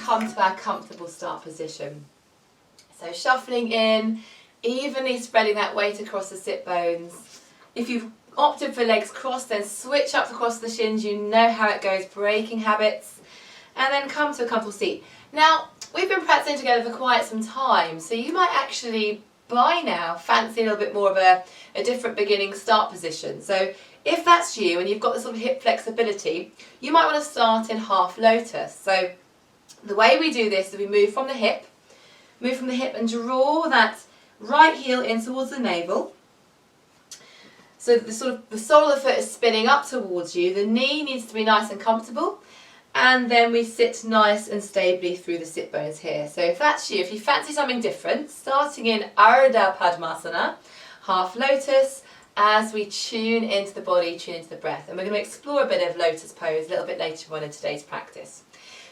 come to our comfortable start position. So shuffling in, evenly spreading that weight across the sit bones. If you've opted for legs crossed, then switch up across the shins. You know how it goes, breaking habits. And then come to a comfortable seat. Now, we've been practicing together for quite some time, so you might actually, by now, fancy a little bit more of a different beginning start position. So if that's you and you've got this sort of hip flexibility, you might want to start in half lotus. So the way we do this is we move from the hip and draw that right heel in towards the navel. So that the sole of the foot is spinning up towards you. The knee needs to be nice and comfortable. And then we sit nice and stably through the sit bones here. So if that's you, if you fancy something different, starting in Ardha Padmasana, half lotus, as we tune into the body, tune into the breath. And we're going to explore a bit of lotus pose a little bit later on in today's practice.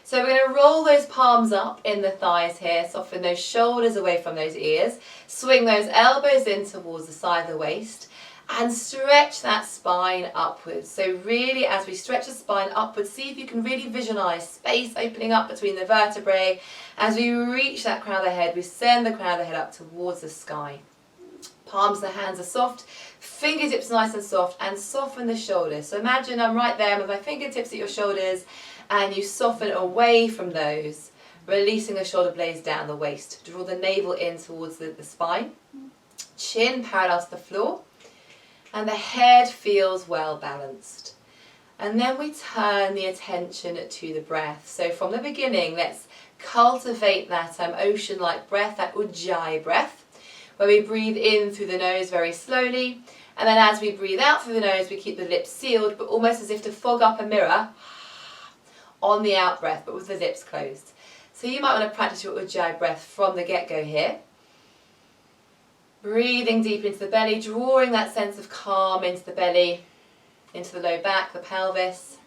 So we're going to roll those palms up in the thighs here, soften those shoulders away from those ears, swing those elbows in towards the side of the waist, and stretch that spine upwards. So really, as we stretch the spine upwards, see if you can really visualize space opening up between the vertebrae. As we reach that crown of the head, we send the crown of the head up towards the sky. Palms of the hands are soft, fingertips nice and soft, and soften the shoulders. So imagine I'm right there with my fingertips at your shoulders, and you soften away from those, releasing the shoulder blades down the waist. Draw the navel in towards the spine, chin parallel to the floor, and the head feels well balanced. And then we turn the attention to the breath. So from the beginning, let's cultivate that ocean-like breath, that ujjayi breath, where we breathe in through the nose very slowly, and then as we breathe out through the nose, we keep the lips sealed, but almost as if to fog up a mirror on the out breath, but with the lips closed. So you might want to practice your ujjayi breath from the get-go here. Breathing deep into the belly, drawing that sense of calm into the belly, into the low back, the pelvis.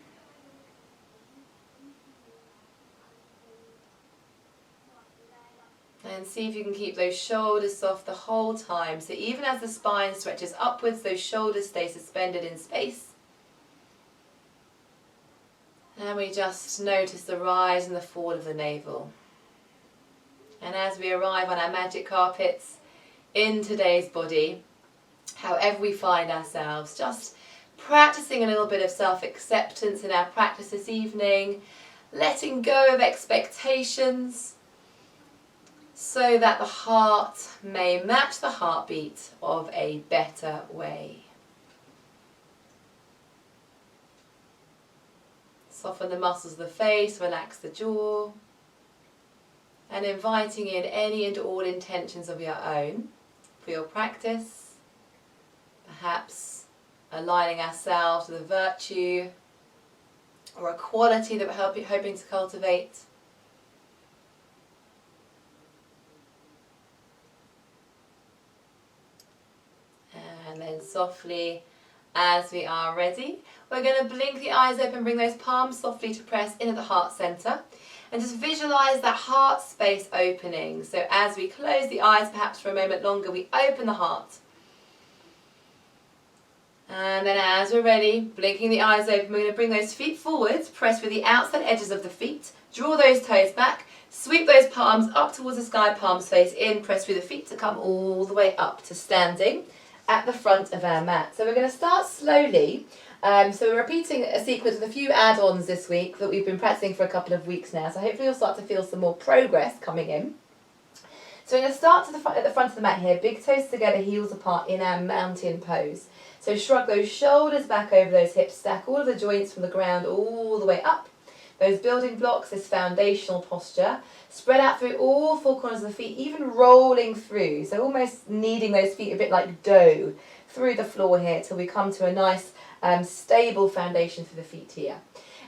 And see if you can keep those shoulders soft the whole time. So even as the spine stretches upwards, those shoulders stay suspended in space. And we just notice the rise and the fall of the navel. And as we arrive on our magic carpets, in today's body, however we find ourselves, just practicing a little bit of self-acceptance in our practice this evening, letting go of expectations so that the heart may match the heartbeat of a better way. Soften the muscles of the face, relax the jaw, and inviting in any and all intentions of your own for your practice, perhaps aligning ourselves with a virtue or a quality that we're hoping to cultivate. And then softly, as we are ready, we're going to blink the eyes open, bring those palms softly to press into the heart center. And just visualize that heart space opening. So as we close the eyes, perhaps for a moment longer, we open the heart. And then as we're ready, blinking the eyes open, we're going to bring those feet forwards, press with the outside edges of the feet, draw those toes back, sweep those palms up towards the sky, palms face in, press with the feet to come all the way up to standing at the front of our mat. So we're going to start slowly. So we're repeating a sequence with a few add-ons this week that we've been practicing for a couple of weeks now. So hopefully you'll start to feel some more progress coming in. So we're going to start at the front of the mat here, big toes together, heels apart in our mountain pose. So shrug those shoulders back over those hips, stack all of the joints from the ground all the way up. Those building blocks, this foundational posture. Spread out through all four corners of the feet, even rolling through. So almost kneading those feet a bit like dough through the floor here till we come to a nice stable foundation for the feet here.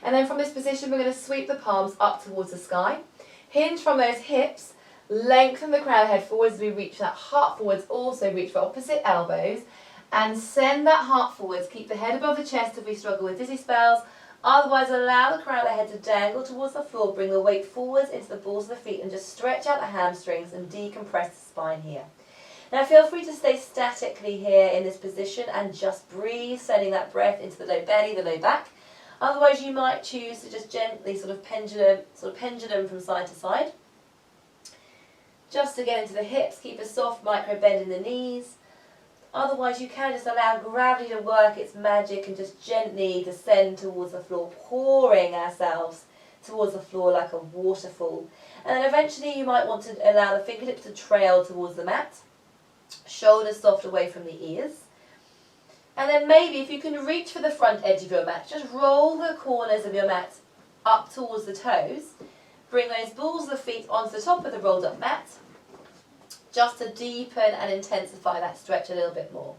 And then from this position, we're going to sweep the palms up towards the sky. Hinge from those hips. Lengthen the crown of the head forwards as we reach that heart forwards. Also reach for opposite elbows. And send that heart forwards. Keep the head above the chest if we struggle with dizzy spells. Otherwise, allow the crown of the head to dangle towards the floor. Bring the weight forwards into the balls of the feet and just stretch out the hamstrings and decompress the spine here. Now feel free to stay statically here in this position and just breathe, sending that breath into the low belly, the low back. Otherwise you might choose to just gently sort of pendulum from side to side. Just to get into the hips, keep a soft micro bend in the knees. Otherwise you can just allow gravity to work its magic and just gently descend towards the floor, pouring ourselves towards the floor like a waterfall. And then eventually you might want to allow the fingertips to trail towards the mat, shoulders soft away from the ears. And then maybe if you can reach for the front edge of your mat, just roll the corners of your mat up towards the toes. Bring those balls of the feet onto the top of the rolled up mat, just to deepen and intensify that stretch a little bit more.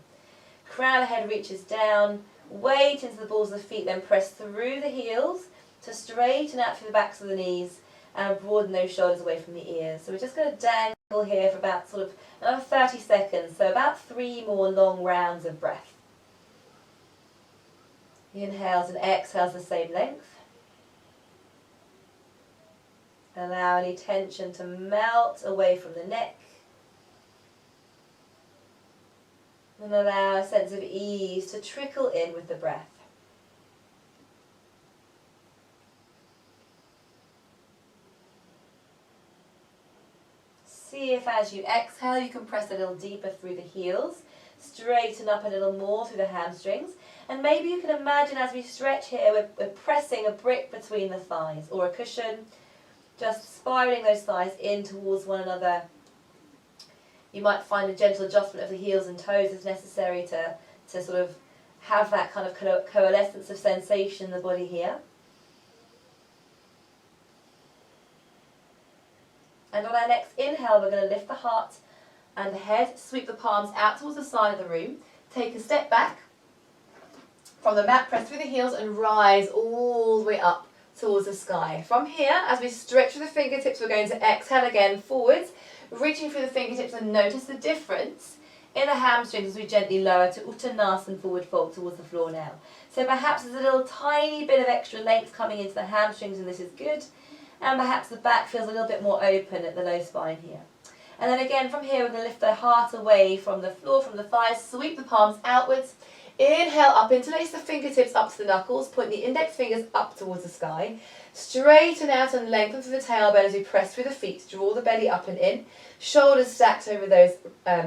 Crown of the head reaches down, weight into the balls of the feet, then press through the heels to straighten out through the backs of the knees and broaden those shoulders away from the ears. So we're just going to dangle here for about sort of another 30 seconds, so about 3 more long rounds of breath. Inhales and exhales the same length. Allow any tension to melt away from the neck. And allow a sense of ease to trickle in with the breath. See if as you exhale you can press a little deeper through the heels, straighten up a little more through the hamstrings, and maybe you can imagine as we stretch here we're pressing a brick between the thighs or a cushion, just spiraling those thighs in towards one another. You might find a gentle adjustment of the heels and toes is necessary to sort of have that kind of coalescence of sensation in the body here. And on our next inhale, we're going to lift the heart and the head, sweep the palms out towards the side of the room, take a step back from the mat, press through the heels and rise all the way up towards the sky. From here, as we stretch through the fingertips, we're going to exhale again forwards, reaching through the fingertips, and notice the difference in the hamstrings as we gently lower to Uttanasana, forward fold towards the floor now. So perhaps there's a little tiny bit of extra length coming into the hamstrings, and this is good. And perhaps the back feels a little bit more open at the low spine here. And then again from here we're going to lift the heart away from the floor, from the thighs, sweep the palms outwards. Inhale up, interlace the fingertips up to the knuckles, point the index fingers up towards the sky. Straighten out and lengthen through the tailbone as we press through the feet, draw the belly up and in. Shoulders stacked over those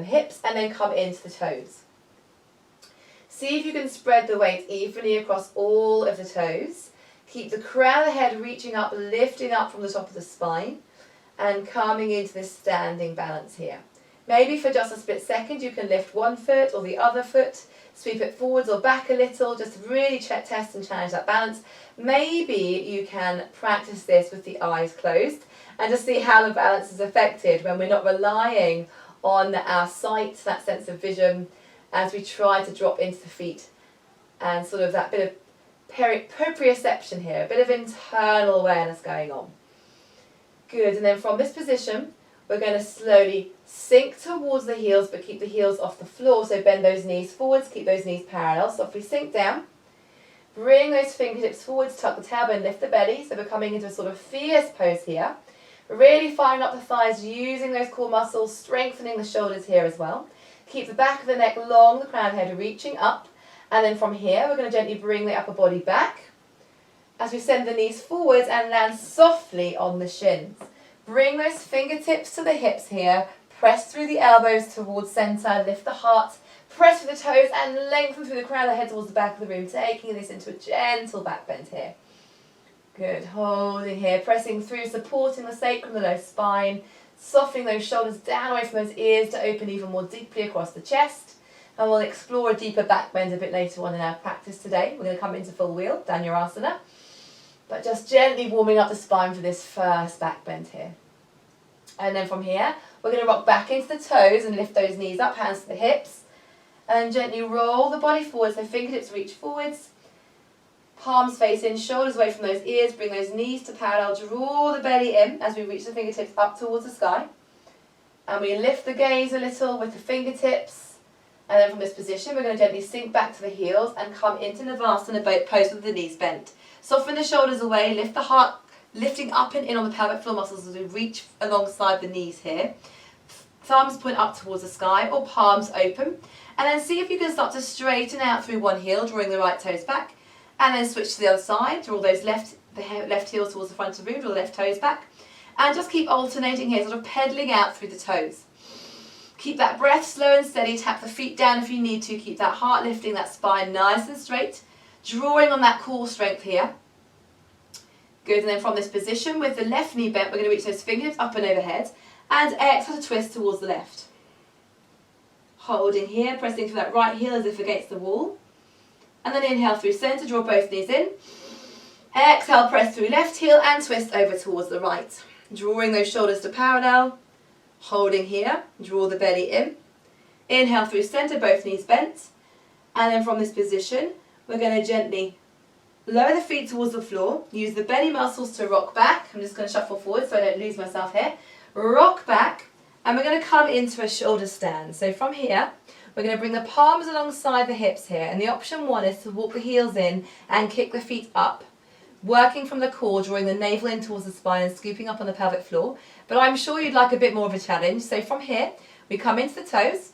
hips, and then come into the toes. See if you can spread the weight evenly across all of the toes. Keep the crown of the head reaching up, lifting up from the top of the spine, and coming into this standing balance here. Maybe for just a split second you can lift one foot or the other foot, sweep it forwards or back a little, just to really test and challenge that balance. Maybe you can practice this with the eyes closed and just see how the balance is affected when we're not relying on our sight, that sense of vision, as we try to drop into the feet, and sort of that bit of proprioception here, a bit of internal awareness going on. Good, and then from this position we're going to slowly sink towards the heels, but keep the heels off the floor, so bend those knees forwards, keep those knees parallel. So if we sink down, bring those fingertips forwards, tuck the tailbone, lift the belly, so we're coming into a sort of fierce pose here. Really firing up the thighs, using those core muscles, strengthening the shoulders here as well. Keep the back of the neck long, the crown of the head reaching up, and then from here we're going to gently bring the upper body back as we send the knees forwards and land softly on the shins. Bring those fingertips to the hips here, press through the elbows towards centre, lift the heart, press through the toes and lengthen through the crown of the head towards the back of the room, taking this into a gentle back bend here. Good, holding here, pressing through, supporting the sacrum, the low spine, softening those shoulders down away from those ears to open even more deeply across the chest. And we'll explore a deeper back bend a bit later on in our practice today. We're going to come into full wheel, Dhanurasana. But just gently warming up the spine for this first back bend here. And then from here, we're going to rock back into the toes and lift those knees up, hands to the hips. And gently roll the body forward, so fingertips reach forwards. Palms face in, shoulders away from those ears. Bring those knees to parallel. Draw the belly in as we reach the fingertips up towards the sky. And we lift the gaze a little with the fingertips. And then from this position, we're going to gently sink back to the heels and come into Navasana boat pose with the knees bent. Soften the shoulders away, lift the heart, lifting up and in on the pelvic floor muscles as we reach alongside the knees here. Thumbs point up towards the sky or palms open. And then see if you can start to straighten out through one heel, drawing the right toes back. And then switch to the other side, draw those left heels towards the front of the room, draw the left toes back. And just keep alternating here, sort of pedaling out through the toes. Keep that breath slow and steady, tap the feet down if you need to, keep that heart lifting, that spine nice and straight, drawing on that core strength here. Good, and then from this position with the left knee bent, we're going to reach those fingertips up and overhead, and exhale to twist towards the left. Holding here, pressing through that right heel as if against the wall. And then inhale through center, draw both knees in. Exhale, press through left heel and twist over towards the right. Drawing those shoulders to parallel. Holding here, draw the belly in. Inhale through center, both knees bent. And then from this position, we're going to gently lower the feet towards the floor. Use the belly muscles to rock back. I'm just going to shuffle forward so I don't lose myself here. Rock back. And we're going to come into a shoulder stand. So from here, we're going to bring the palms alongside the hips here. And the option one is to walk the heels in and kick the feet up. Working from the core, drawing the navel in towards the spine and scooping up on the pelvic floor. But I'm sure you'd like a bit more of a challenge. So from here, we come into the toes,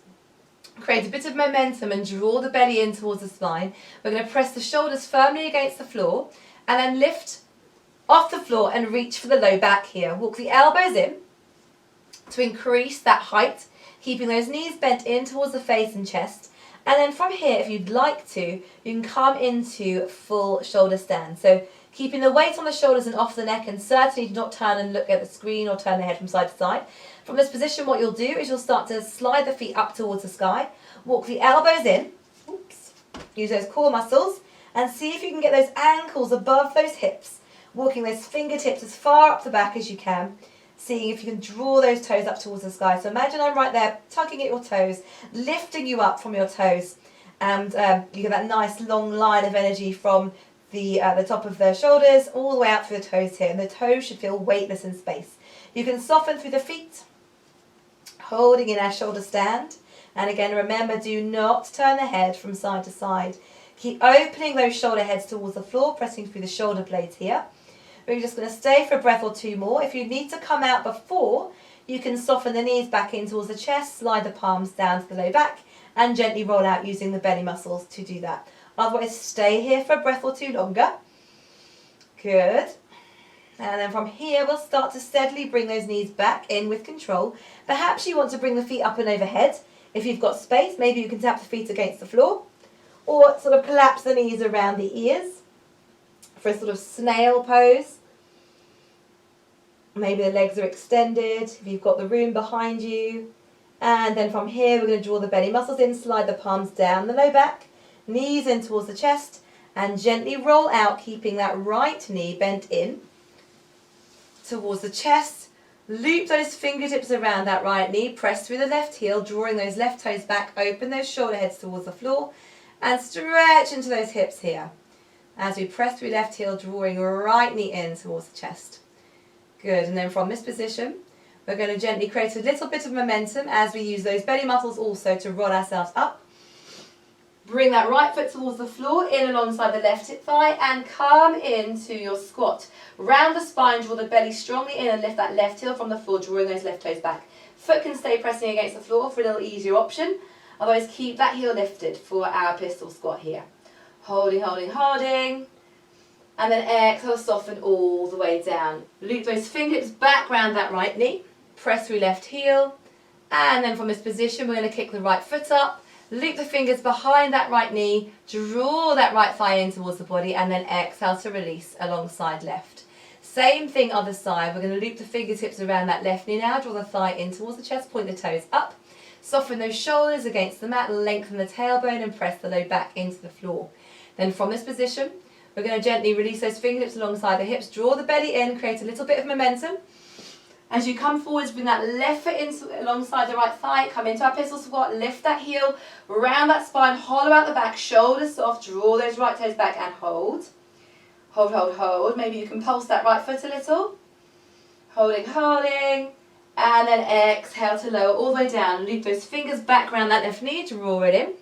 create a bit of momentum and draw the belly in towards the spine. We're going to press the shoulders firmly against the floor and then lift off the floor and reach for the low back here. Walk the elbows in to increase that height, keeping those knees bent in towards the face and chest. And then from here, if you'd like to, you can come into full shoulder stand. So keeping the weight on the shoulders and off the neck, and certainly do not turn and look at the screen or turn the head from side to side. From this position, what you'll do is you'll start to slide the feet up towards the sky, walk the elbows in, use those core muscles, and see if you can get those ankles above those hips, walking those fingertips as far up the back as you can, seeing if you can draw those toes up towards the sky. So imagine I'm right there, tugging at your toes, lifting you up from your toes, and you get that nice long line of energy from the top of the shoulders all the way out through the toes here, and the toes should feel weightless in space. You can soften through the feet, holding in our shoulder stand. And again, remember, do not turn the head from side to side. Keep opening those shoulder heads towards the floor, pressing through the shoulder blades here. We're just going to stay for a breath or two more. If you need to come out before, you can soften the knees back in towards the chest, slide the palms down to the low back, and gently roll out using the belly muscles to do that. Otherwise, stay here for a breath or two longer. Good. And then from here, we'll start to steadily bring those knees back in with control. Perhaps you want to bring the feet up and overhead. If you've got space, maybe you can tap the feet against the floor, or sort of collapse the knees around the ears for a sort of snail pose. Maybe the legs are extended, if you've got the room behind you. And then from here, we're going to draw the belly muscles in, slide the palms down the low back, knees in towards the chest, and gently roll out, keeping that right knee bent in towards the chest. Loop those fingertips around that right knee, press through the left heel, drawing those left toes back, open those shoulder heads towards the floor, and stretch into those hips here. As we press through left heel, drawing right knee in towards the chest. Good, and then from this position, we're going to gently create a little bit of momentum as we use those belly muscles also to roll ourselves up. Bring that right foot towards the floor, in alongside the left hip thigh, and come into your squat. Round the spine, draw the belly strongly in and lift that left heel from the floor, drawing those left toes back. Foot can stay pressing against the floor for a little easier option. Otherwise, keep that heel lifted for our pistol squat here. Holding, holding, holding. And then exhale, soften all the way down. Loop those fingertips back round that right knee. Press through left heel. And then from this position, we're going to kick the right foot up. Loop the fingers behind that right knee, draw that right thigh in towards the body, and then exhale to release alongside left. Same thing other side. We're going to loop the fingertips around that left knee now, draw the thigh in towards the chest, point the toes up, soften those shoulders against the mat, lengthen the tailbone and press the low back into the floor. Then from this position, we're going to gently release those fingertips alongside the hips, draw the belly in, create a little bit of momentum. As you come forwards, bring that left foot in alongside the right thigh, come into our pistol squat, lift that heel, round that spine, hollow out the back, shoulders soft, draw those right toes back and hold. Hold, hold, hold. Maybe you can pulse that right foot a little. Holding, holding. And then exhale to lower all the way down. Loop those fingers back around that left knee, draw it in.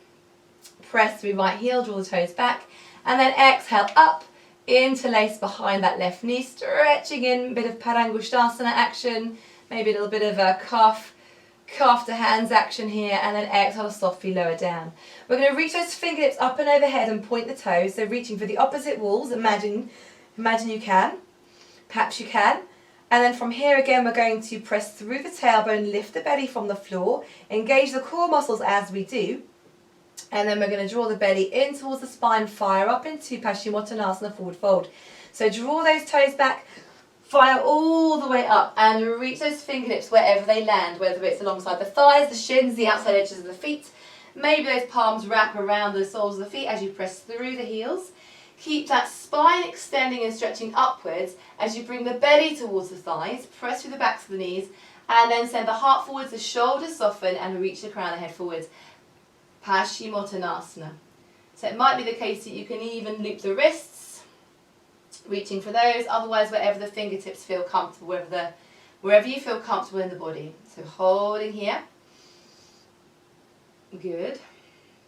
Press through right heel, draw the toes back. And then exhale up. Interlace behind that left knee, stretching in, a bit of Padangusthasana action, maybe a little bit of a calf calf to hands action here, and then exhale to softly lower down. We're going to reach those fingertips up and overhead and point the toes, so reaching for the opposite walls, imagine you can, perhaps you can. And then from here again, we're going to press through the tailbone, lift the belly from the floor, engage the core muscles as we do. And then we're going to draw the belly in towards the spine, fire up into Paschimottanasana, forward fold. So draw those toes back, fire all the way up, and reach those fingertips wherever they land, whether it's alongside the thighs, the shins, the outside edges of the feet. Maybe those palms wrap around the soles of the feet as you press through the heels. Keep that spine extending and stretching upwards as you bring the belly towards the thighs, press through the backs of the knees, and then send the heart forwards, the shoulders soften, and reach the crown of the head forwards. Paschimottanasana. So it might be the case that you can even loop the wrists, reaching for those, otherwise wherever the fingertips feel comfortable, wherever you feel comfortable in the body. So holding here. Good.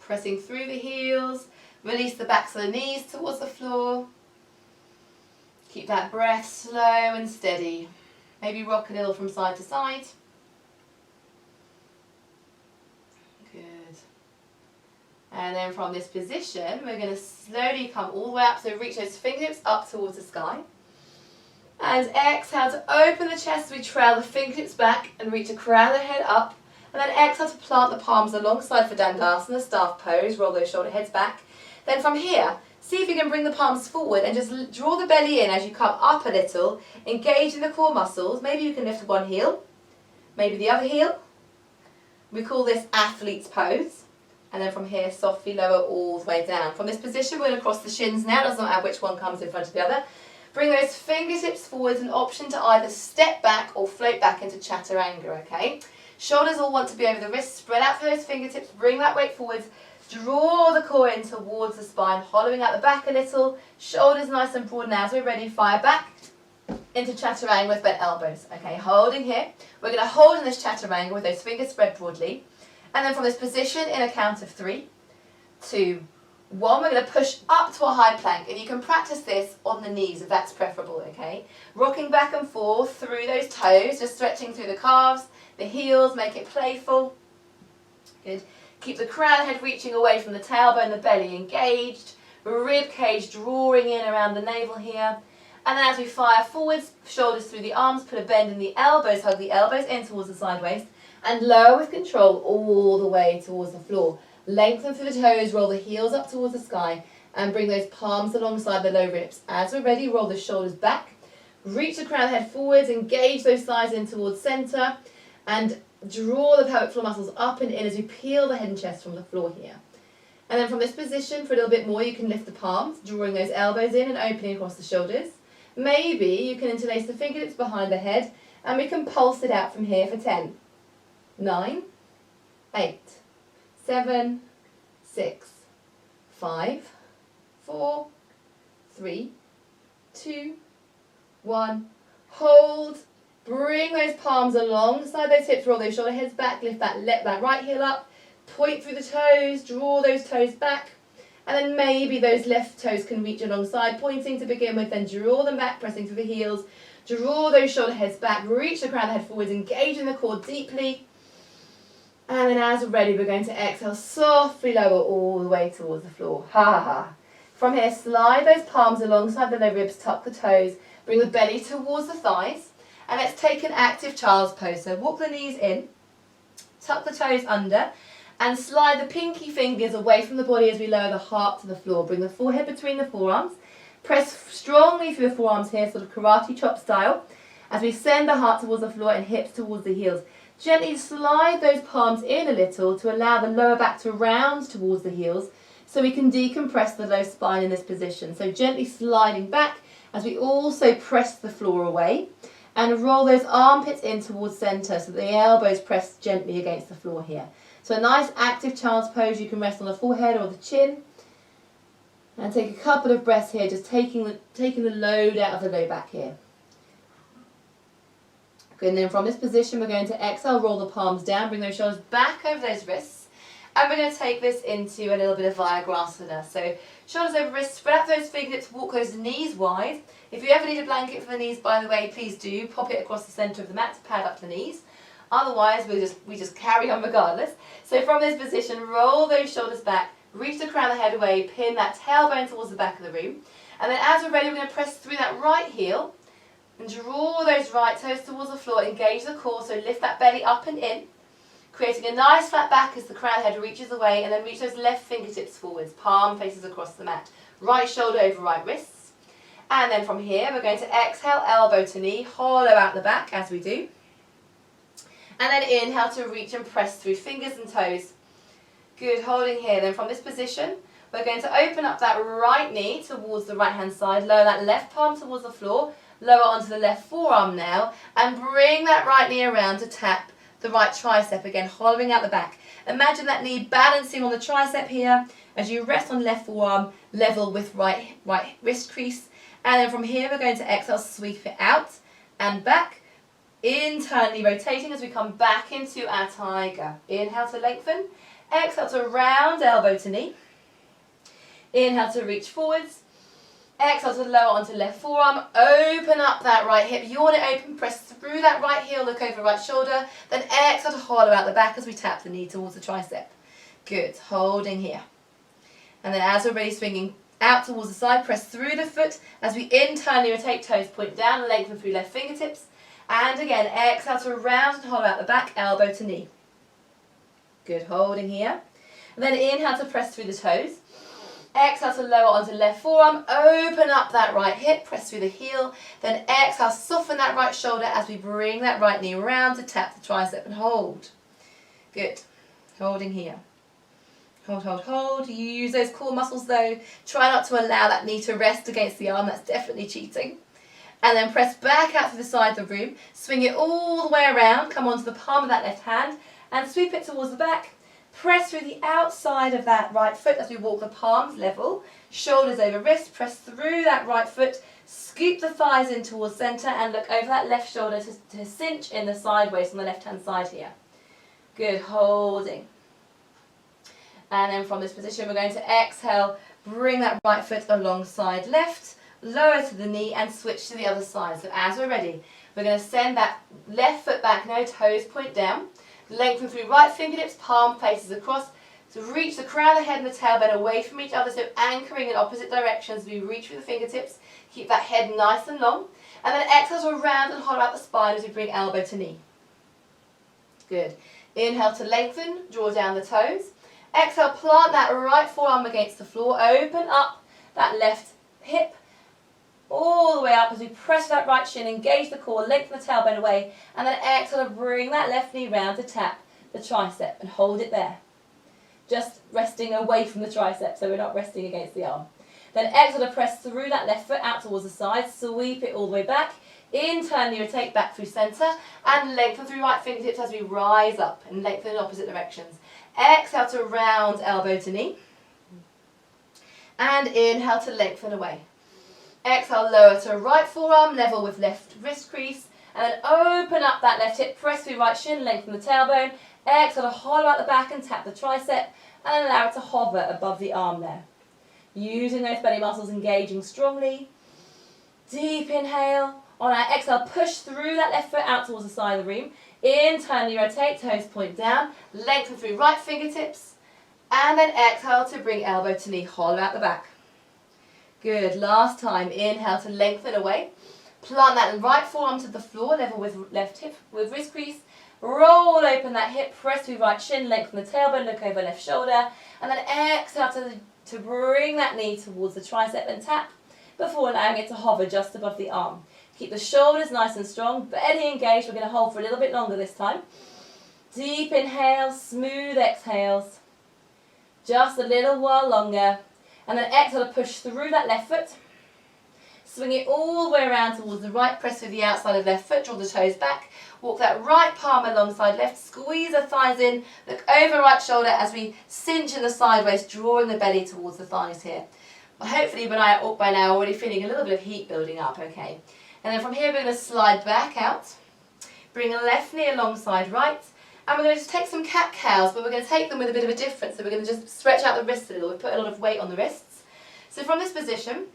Pressing through the heels. Release the backs of the knees towards the floor. Keep that breath slow and steady. Maybe rock a little from side to side. Good. And then from this position, we're going to slowly come all the way up. So reach those fingertips up towards the sky. And exhale to open the chest as we trail the fingertips back and reach the crown of the head up. And then exhale to plant the palms alongside for Dandasana, staff pose. Roll those shoulder heads back. Then from here, see if you can bring the palms forward and just draw the belly in as you come up a little, engaging the core muscles. Maybe you can lift one heel, maybe the other heel. We call this athlete's pose. And then from here, softly lower all the way down. From this position, we're going to cross the shins now. It doesn't matter which one comes in front of the other. Bring those fingertips forwards, an option to either step back or float back into Chaturanga, okay? Shoulders all want to be over the wrists. Spread out for those fingertips. Bring that weight forwards. Draw the core in towards the spine, hollowing out the back a little. Shoulders nice and broad now. As we're ready, fire back into Chaturanga with bent elbows. Okay, holding here. We're going to hold in this Chaturanga with those fingers spread broadly. And then from this position, in a count of 3, 2, 1, we're going to push up to a high plank. And you can practice this on the knees if that's preferable, okay? Rocking back and forth through those toes, just stretching through the calves, the heels, make it playful. Good. Keep the crown head reaching away from the tailbone, the belly engaged, rib cage drawing in around the navel here. And then as we fire forwards, shoulders through the arms, put a bend in the elbows, hug the elbows in towards the side waist, and lower with control all the way towards the floor. Lengthen through the toes, roll the heels up towards the sky, and bring those palms alongside the low ribs. As we're ready, roll the shoulders back, reach the crown head forwards, engage those thighs in towards center, and draw the pelvic floor muscles up and in as you peel the head and chest from the floor here. And then from this position, for a little bit more, you can lift the palms, drawing those elbows in and opening across the shoulders. Maybe you can interlace the fingertips behind the head, and we can pulse it out from here for 10, 9, 8, 7, 6, 5, 4, 3, 2, 1. Hold. Bring those palms alongside those hips, roll those shoulder heads back, lift that right heel up, point through the toes, draw those toes back, and then maybe those left toes can reach alongside, pointing to begin with, then draw them back, pressing through the heels, draw those shoulder heads back, reach the crown of the head forwards, engaging the core deeply, and then as we're ready, we're going to exhale, softly lower all the way towards the floor. Ha ha ha. From here, slide those palms alongside the low ribs, tuck the toes, bring the belly towards the thighs. And let's take an active child's pose. So walk the knees in, tuck the toes under, and slide the pinky fingers away from the body as we lower the heart to the floor. Bring the forehead between the forearms. Press strongly through the forearms here, sort of karate chop style, as we send the heart towards the floor and hips towards the heels. Gently slide those palms in a little to allow the lower back to round towards the heels so we can decompress the low spine in this position. So gently sliding back as we also press the floor away. And roll those armpits in towards center so the elbows press gently against the floor here. So a nice active child's pose. You can rest on the forehead or the chin. And take a couple of breaths here, just taking the load out of the low back here. Good, and then from this position we're going to exhale, roll the palms down, bring those shoulders back over those wrists. And we're going to take this into a little bit of Vajragrasana. So shoulders over wrists, spread out those fingertips, walk those knees wide. If you ever need a blanket for the knees, by the way, please do. Pop it across the centre of the mat to pad up the knees. Otherwise, we just carry on regardless. So from this position, roll those shoulders back, reach the crown of the head away, pin that tailbone towards the back of the room. And then as we're ready, we're going to press through that right heel and draw those right toes towards the floor, engage the core, so lift that belly up and in, creating a nice flat back as the crown of the head reaches away, and then reach those left fingertips forwards, palm faces across the mat, right shoulder over right wrists. And then from here, we're going to exhale, elbow to knee, hollow out the back as we do. And then inhale to reach and press through fingers and toes. Good, holding here. Then from this position, we're going to open up that right knee towards the right hand side, lower that left palm towards the floor, lower onto the left forearm now, and bring that right knee around to tap the right tricep again, hollowing out the back. Imagine that knee balancing on the tricep here as you rest on left forearm, level with right wrist crease. And then from here, we're going to exhale, sweep it out and back, internally rotating as we come back into our tiger. Inhale to lengthen, exhale to round elbow to knee. Inhale to reach forwards, exhale to lower onto left forearm, open up that right hip, yawn it open, press through that right heel, look over right shoulder, then exhale to hollow out the back as we tap the knee towards the tricep. Good, holding here. And then as we're ready, swinging out towards the side, press through the foot as we internally rotate, toes point down, lengthen through left fingertips. And again, exhale to round and hollow out the back, elbow to knee. Good, holding here. And then inhale to press through the toes. Exhale to lower onto left forearm, open up that right hip, press through the heel. Then exhale, soften that right shoulder as we bring that right knee around to tap the tricep and hold. Good, holding here. Hold, hold, hold. You use those core muscles though. Try not to allow that knee to rest against the arm, that's definitely cheating. And then press back out to the side of the room, swing it all the way around, come onto the palm of that left hand and sweep it towards the back. Press through the outside of that right foot as we walk the palms level, shoulders over wrist, press through that right foot, scoop the thighs in towards centre and look over that left shoulder to cinch in the sideways on the left hand side here. Good, holding. And then from this position we're going to exhale, bring that right foot alongside left, lower to the knee and switch to the other side. So as we're ready, we're going to send that left foot back now, toes point down, lengthen through right fingertips, palm faces across, so reach the crown of the head and the tailbone away from each other, so anchoring in opposite directions. We reach through the fingertips, keep that head nice and long, and then exhale to round and hollow out the spine as we bring elbow to knee. Good. Inhale to lengthen, draw down the toes. Exhale, plant that right forearm against the floor, open up that left hip, all the way up as we press that right shin, engage the core, lengthen the tailbone away, and then exhale to bring that left knee round to tap the tricep and hold it there. Just resting away from the tricep, so we're not resting against the arm. Then exhale to press through that left foot out towards the side, sweep it all the way back, internally rotate back through centre, and lengthen through right fingertips as we rise up and lengthen in opposite directions. Exhale to round elbow to knee, and inhale to lengthen away. Exhale, lower to right forearm, level with left wrist crease, and then open up that left hip, press through right shin, lengthen the tailbone. Exhale to hollow out the back and tap the tricep, and allow it to hover above the arm there. Using those belly muscles, engaging strongly. Deep inhale. On our exhale, push through that left foot out towards the side of the room. Internally rotate, toes point down, lengthen through right fingertips, and then exhale to bring elbow to knee, hollow out the back. Good, last time, inhale to lengthen away, plant that right forearm to the floor, level with left hip, with wrist crease, roll open that hip, press through right shin, lengthen the tailbone, look over left shoulder, and then exhale to bring that knee towards the tricep and tap, before allowing it to hover just above the arm. Keep the shoulders nice and strong, belly engaged. We're going to hold for a little bit longer this time. Deep inhales, smooth exhales. Just a little while longer. And then exhale to push through that left foot. Swing it all the way around towards the right. Press through the outside of left foot, draw the toes back. Walk that right palm alongside left. Squeeze the thighs in. Look over right shoulder as we cinch in the sideways, drawing the belly towards the thighs here. Well, hopefully by now already feeling a little bit of heat building up, okay? And then from here we're going to slide back out, bring a left knee alongside right, and we're going to just take some cat-cows, but we're going to take them with a bit of a difference. So we're going to just stretch out the wrists a little. We put a lot of weight on the wrists. So from this position,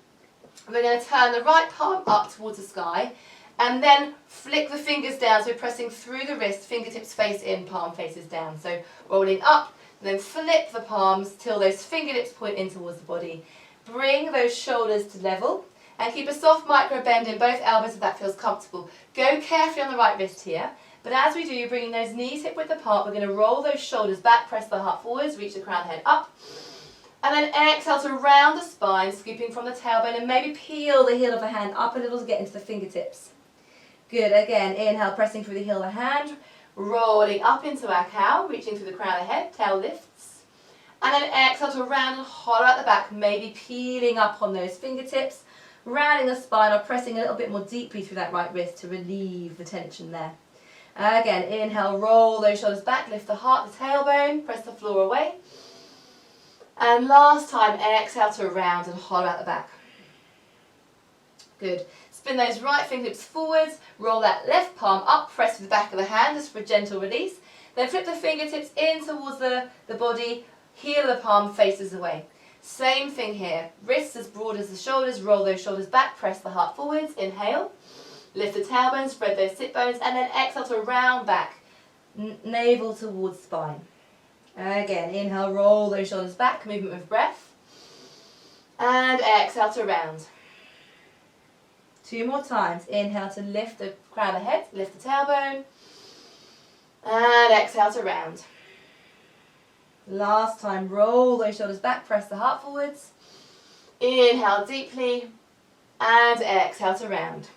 we're going to turn the right palm up towards the sky, And then flick the fingers down, so we're pressing through the wrist, fingertips face in, palm faces down. So rolling up, and then flip the palms till those fingertips point in towards the body. Bring those shoulders to level, and keep a soft micro bend in both elbows if that feels comfortable. Go carefully on the right wrist here, but as we do, bringing those knees hip width apart, we're going to roll those shoulders back, press the heart forwards, reach the crown head up, and then exhale to round the spine, scooping from the tailbone, and maybe peel the heel of the hand up a little to get into the fingertips. Good, again, inhale, pressing through the heel of the hand, rolling up into our cow, reaching through the crown of the head, tail lifts. And then exhale to round and hollow out the back, maybe peeling up on those fingertips, rounding the spine or pressing a little bit more deeply through that right wrist to relieve the tension there. Again, inhale, roll those shoulders back, lift the heart, the tailbone, press the floor away. And last time, exhale to round and hollow out the back. Good. Spin those right fingertips forwards, roll that left palm up, press with the back of the hand just for a gentle release. Then flip the fingertips in towards the body, heel of the palm faces away. Same thing here, wrists as broad as the shoulders, roll those shoulders back, press the heart forwards, inhale. Lift the tailbone, spread those sit bones, and then exhale to round back, navel towards spine. Again, inhale, roll those shoulders back, movement with breath. And exhale to round. 2 more times. Inhale to lift the crown of the head, lift the tailbone. And exhale to round. Last time, roll those shoulders back, press the heart forwards. Inhale deeply, and exhale to round.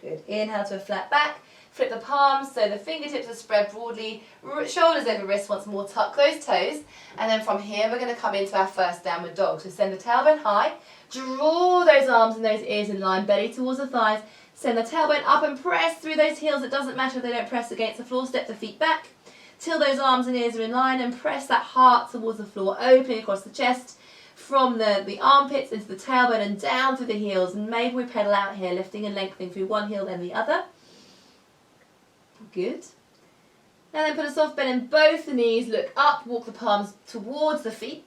Good. Inhale to a flat back. Flip the palms so the fingertips are spread broadly, shoulders over wrists once more, tuck those toes, and then from here we're going to come into our first downward dog. So send the tailbone high, draw those arms and those ears in line, belly towards the thighs, send the tailbone up and press through those heels. It doesn't matter if they don't press against the floor, step the feet back, till those arms and ears are in line, and press that heart towards the floor, opening across the chest, from the armpits into the tailbone and down through the heels, and maybe we pedal out here, lifting and lengthening through one heel then the other. Good. Now then put a soft bend in both the knees, look up, walk the palms towards the feet,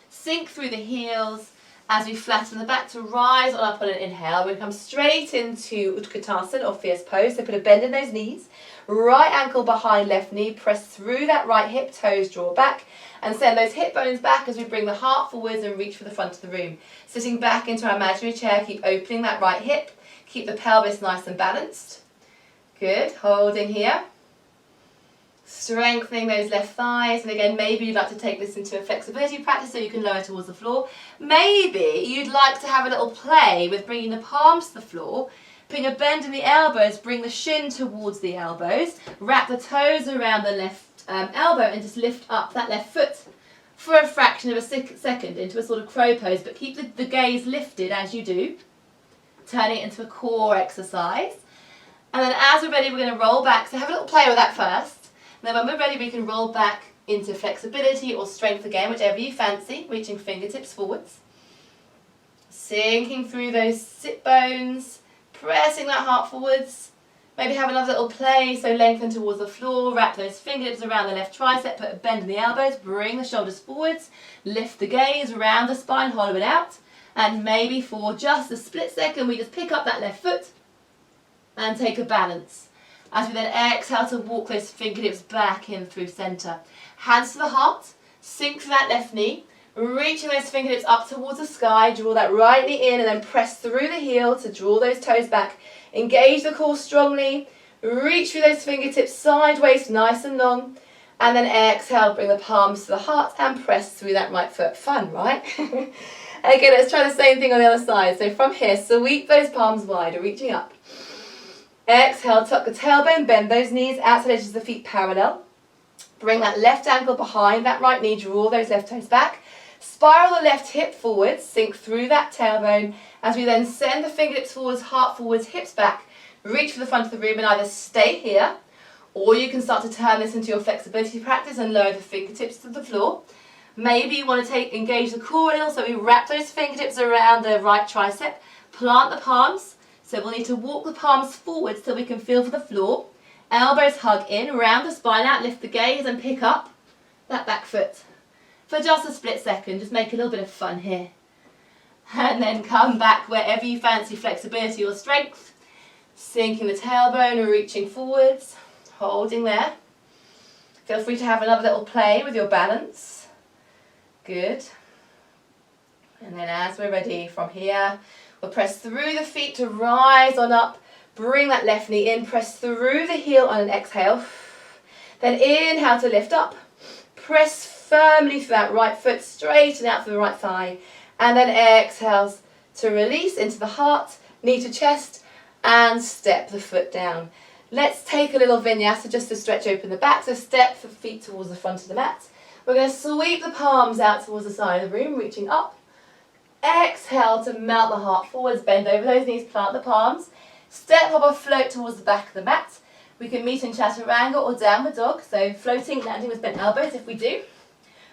sink through the heels as we flatten the back to rise on up on an inhale. We're going to come straight into Utkatasana or fierce pose, so put a bend in those knees, right ankle behind left knee, press through that right hip, toes draw back, and send those hip bones back as we bring the heart forwards and reach for the front of the room. Sitting back into our imaginary chair, keep opening that right hip, keep the pelvis nice and balanced. Good, holding here. Strengthening those left thighs, and again maybe you'd like to take this into a flexibility practice so you can lower towards the floor. Maybe you'd like to have a little play with bringing the palms to the floor, putting a bend in the elbows, bring the shin towards the elbows, wrap the toes around the left elbow and just lift up that left foot for a fraction of a second into a sort of crow pose, but keep the gaze lifted as you do, turning it into a core exercise. And then as we're ready, we're going to roll back. So have a little play with that first. And then when we're ready, we can roll back into flexibility or strength again, whichever you fancy, reaching fingertips forwards. Sinking through those sit bones, pressing that heart forwards. Maybe have another little play, so lengthen towards the floor, wrap those fingertips around the left tricep, put a bend in the elbows, bring the shoulders forwards, lift the gaze, round the spine, hollow it out. And maybe for just a split second, we just pick up that left foot and take a balance. As we then exhale to walk those fingertips back in through center. Hands to the heart, sink to that left knee, reaching those fingertips up towards the sky, draw that right knee in and then press through the heel to draw those toes back. Engage the core strongly, reach through those fingertips sideways, nice and long, and then exhale, bring the palms to the heart and press through that right foot. Fun, right? Again, let's try the same thing on the other side. So from here, sweep those palms wide, reaching up. Exhale, tuck the tailbone, bend those knees, outside edges of the feet parallel. Bring that left ankle behind that right knee, draw those left toes back. Spiral the left hip forwards, sink through that tailbone as we then send the fingertips forwards, heart forwards, hips back. Reach for the front of the room and either stay here or you can start to turn this into your flexibility practice and lower the fingertips to the floor. Maybe you want to engage the core a little, so we wrap those fingertips around the right tricep, plant the palms. So we'll need to walk the palms forwards so we can feel for the floor. Elbows hug in, round the spine out, lift the gaze and pick up that back foot. For just a split second, just make a little bit of fun here. And then come back wherever you fancy flexibility or strength. Sinking the tailbone and reaching forwards, holding there. Feel free to have another little play with your balance. Good. And then as we're ready from here, we'll press through the feet to rise on up. Bring that left knee in, press through the heel on an exhale. Then inhale to lift up. Press firmly through that right foot, straighten out through the right thigh. And then exhales to release into the heart, knee to chest, and step the foot down. Let's take a little vinyasa just to stretch open the back. So step the feet towards the front of the mat. We're going to sweep the palms out towards the side of the room, reaching up. Exhale to melt the heart forwards, bend over those knees, plant the palms. Step up or float towards the back of the mat. We can meet in chaturanga or downward dog. So floating, landing with bent elbows if we do.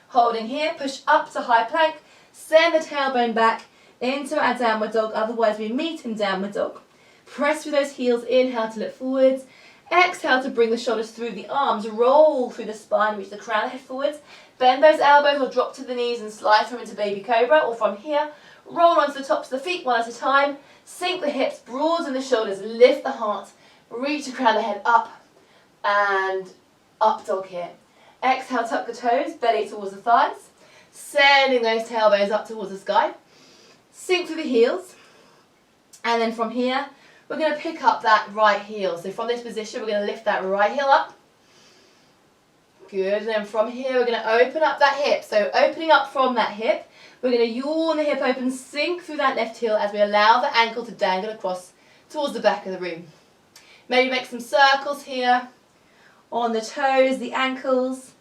Holding here, push up to high plank. Send the tailbone back into our downward dog. Otherwise we meet in downward dog. Press through those heels, inhale to look forwards. Exhale to bring the shoulders through the arms, roll through the spine, reach the crown of the head forwards. Bend those elbows or drop to the knees and slide through into baby cobra. Or from here, roll onto the tops of the feet one at a time. Sink the hips, broaden the shoulders, lift the heart. Reach the crown of the head up and up dog here. Exhale, tuck the toes, belly towards the thighs. Sending those tailbones up towards the sky. Sink through the heels. And then from here, we're going to pick up that right heel. So from this position, we're going to lift that right heel up. Good. And then from here, we're going to open up that hip. So opening up from that hip, we're going to yawn the hip open, sink through that left heel as we allow the ankle to dangle across towards the back of the room. Maybe make some circles here on the toes, the ankles.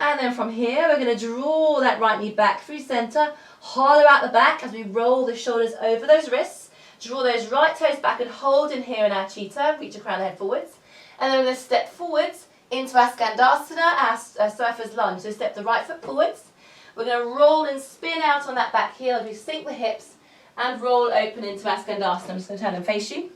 And then from here, we're going to draw that right knee back through center, hollow out the back as we roll the shoulders over those wrists. Draw those right toes back and hold in here in our cheetah. Reach the crown of the head forwards. And then we're going to step forwards into our skandasana, our surfer's lunge. So step the right foot forwards. We're going to roll and spin out on that back heel as we sink the hips and roll open into our skandasana. I'm just going to turn and face you.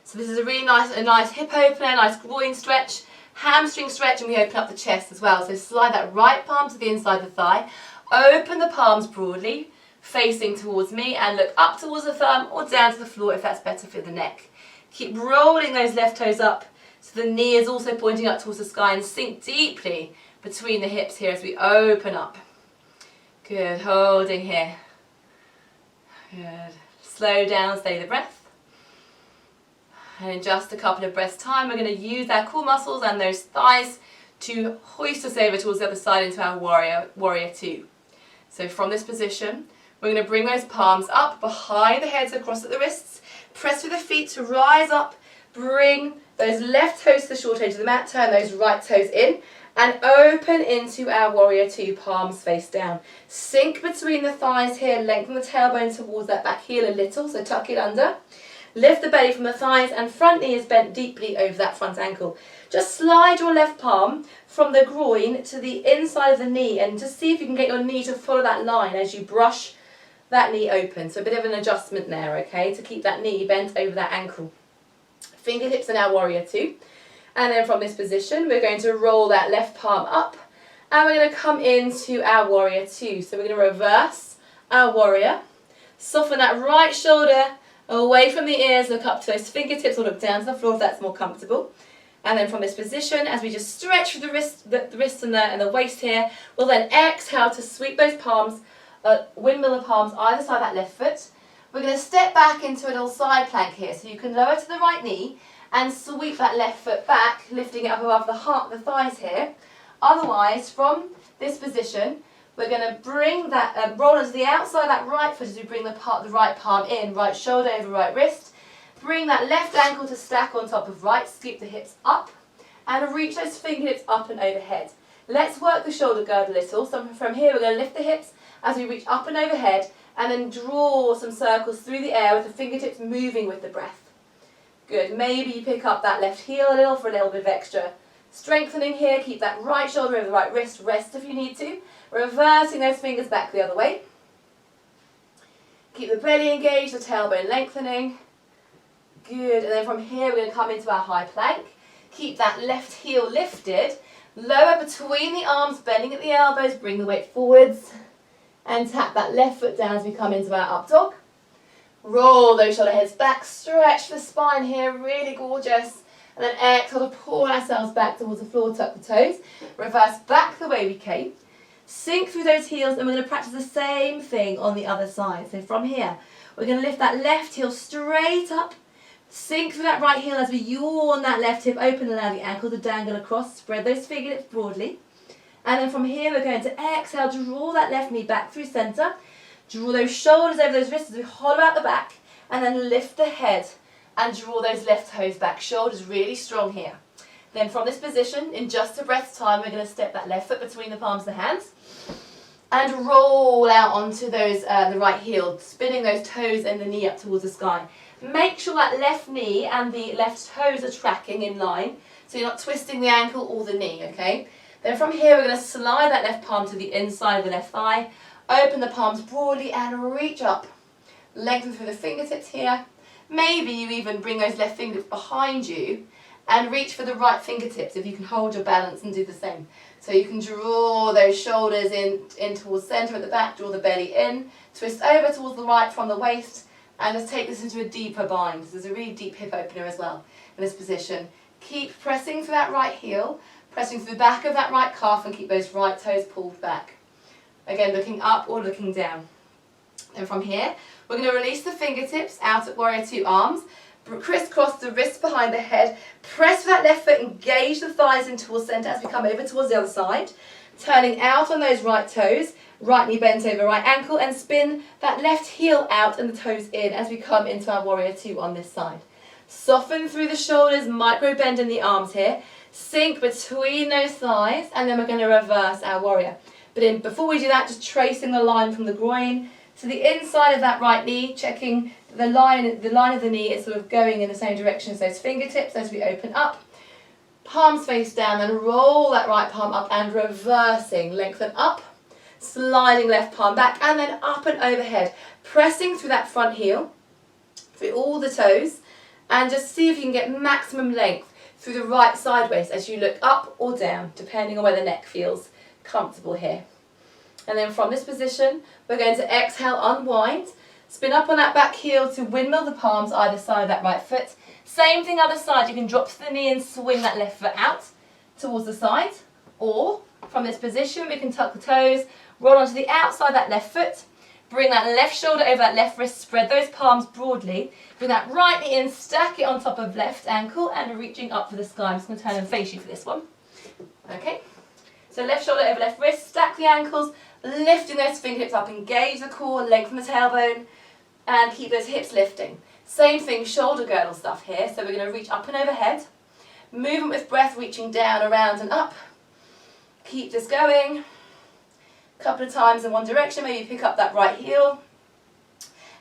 So this is a really nice hip opener, nice groin stretch, hamstring stretch, and we open up the chest as well. So slide that right palm to the inside of the thigh. Open the palms broadly, facing towards me, and look up towards the thumb or down to the floor if that's better for the neck. Keep rolling those left toes up so the knee is also pointing up towards the sky, and sink deeply between the hips here as we open up. Good, holding here. Good. Slow down, steady the breath. And in just a couple of breaths time, we're going to use our core muscles and those thighs to hoist us over towards the other side into our warrior two. So from this position, we're going to bring those palms up behind the heads across at the wrists. Press with the feet to rise up. Bring those left toes to the short edge of the mat. Turn those right toes in. And open into our warrior two, palms face down. Sink between the thighs here. Lengthen the tailbone towards that back heel a little. So tuck it under. Lift the belly from the thighs and front knee is bent deeply over that front ankle. Just slide your left palm from the groin to the inside of the knee and just see if you can get your knee to follow that line as you brush that knee open. So a bit of an adjustment there, okay, to keep that knee bent over that ankle. Fingertips in our warrior two. And then from this position, we're going to roll that left palm up and we're going to come into our warrior two. So we're going to reverse our warrior. Soften that right shoulder away from the ears, look up to those fingertips or look down to the floor if that's more comfortable. And then from this position, as we just stretch through the wrists and the waist here, we'll then exhale to sweep those palms, windmill the palms either side of that left foot. We're going to step back into a little side plank here, so you can lower to the right knee and sweep that left foot back, lifting it up above the thighs here. Otherwise, from this position, we're going to bring that, roll onto the outside of that right foot as we bring the right palm in, right shoulder over right wrist. Bring that left ankle to stack on top of right, scoop the hips up, and reach those fingertips up and overhead. Let's work the shoulder girdle a little. So from here, we're going to lift the hips as we reach up and overhead, and then draw some circles through the air with the fingertips moving with the breath. Good. Maybe you pick up that left heel a little for a little bit of extra strengthening here. Keep that right shoulder over the right wrist. Rest if you need to. Reversing those fingers back the other way. Keep the belly engaged, the tailbone lengthening. Good. And then from here, we're going to come into our high plank. Keep that left heel lifted. Lower between the arms, bending at the elbows. Bring the weight forwards. And tap that left foot down as we come into our up dog. Roll those shoulder heads back, stretch the spine here, really gorgeous. And then exhale to pull ourselves back towards the floor, tuck the toes. Reverse back the way we came. Sink through those heels, and we're going to practice the same thing on the other side. So from here, we're going to lift that left heel straight up. Sink through that right heel as we yawn that left hip open, allow the ankle to dangle across. Spread those fingertips broadly. And then from here, we're going to exhale, draw that left knee back through center. Draw those shoulders over those wrists as we hollow out the back. And then lift the head and draw those left toes back. Shoulders really strong here. Then from this position, in just a breath's time, we're going to step that left foot between the palms of the hands. And roll out onto those the right heel, spinning those toes and the knee up towards the sky. Make sure that left knee and the left toes are tracking in line, so you're not twisting the ankle or the knee, okay? Then from here, we're going to slide that left palm to the inside of the left thigh, open the palms broadly and reach up. Lengthen through the fingertips here. Maybe you even bring those left fingertips behind you and reach for the right fingertips if you can hold your balance and do the same. So you can draw those shoulders in towards center at the back, draw the belly in, twist over towards the right from the waist, and just take this into a deeper bind. This is a really deep hip opener as well in this position. Keep pressing through that right heel, pressing through the back of that right calf, and keep those right toes pulled back. Again, looking up or looking down. And from here, we're going to release the fingertips out at Warrior Two arms, crisscross the wrists behind the head, press that left foot, engage the thighs in towards center as we come over towards the other side, turning out on those right toes, right knee bent over right ankle, and spin that left heel out and the toes in as we come into our Warrior Two on this side. Soften through the shoulders, micro bend in the arms here, sink between those thighs, and then we're going to reverse our Warrior. But before we do that, just tracing the line from the groin to the inside of that right knee, checking the line of the knee is sort of going in the same direction as those fingertips as we open up. Palms face down, then roll that right palm up and reversing. Lengthen up, sliding left palm back, and then up and overhead. Pressing through that front heel, through all the toes, and just see if you can get maximum length through the right sideways as you look up or down, depending on where the neck feels comfortable here. And then from this position, we're going to exhale, unwind, spin up on that back heel to windmill the palms either side of that right foot. Same thing other side, you can drop to the knee and swing that left foot out towards the side. Or from this position, we can tuck the toes, roll onto the outside of that left foot, bring that left shoulder over that left wrist, spread those palms broadly, bring that right knee in, stack it on top of left ankle and reaching up for the sky. I'm just going to turn and face you for this one. Okay, so left shoulder over left wrist, stack the ankles, lifting those fingertips up, engage the core, lengthen the tailbone, and keep those hips lifting. Same thing, shoulder girdle stuff here. So we're going to reach up and overhead. Movement with breath, reaching down, around and up. Keep this going. A couple of times in one direction, maybe pick up that right heel.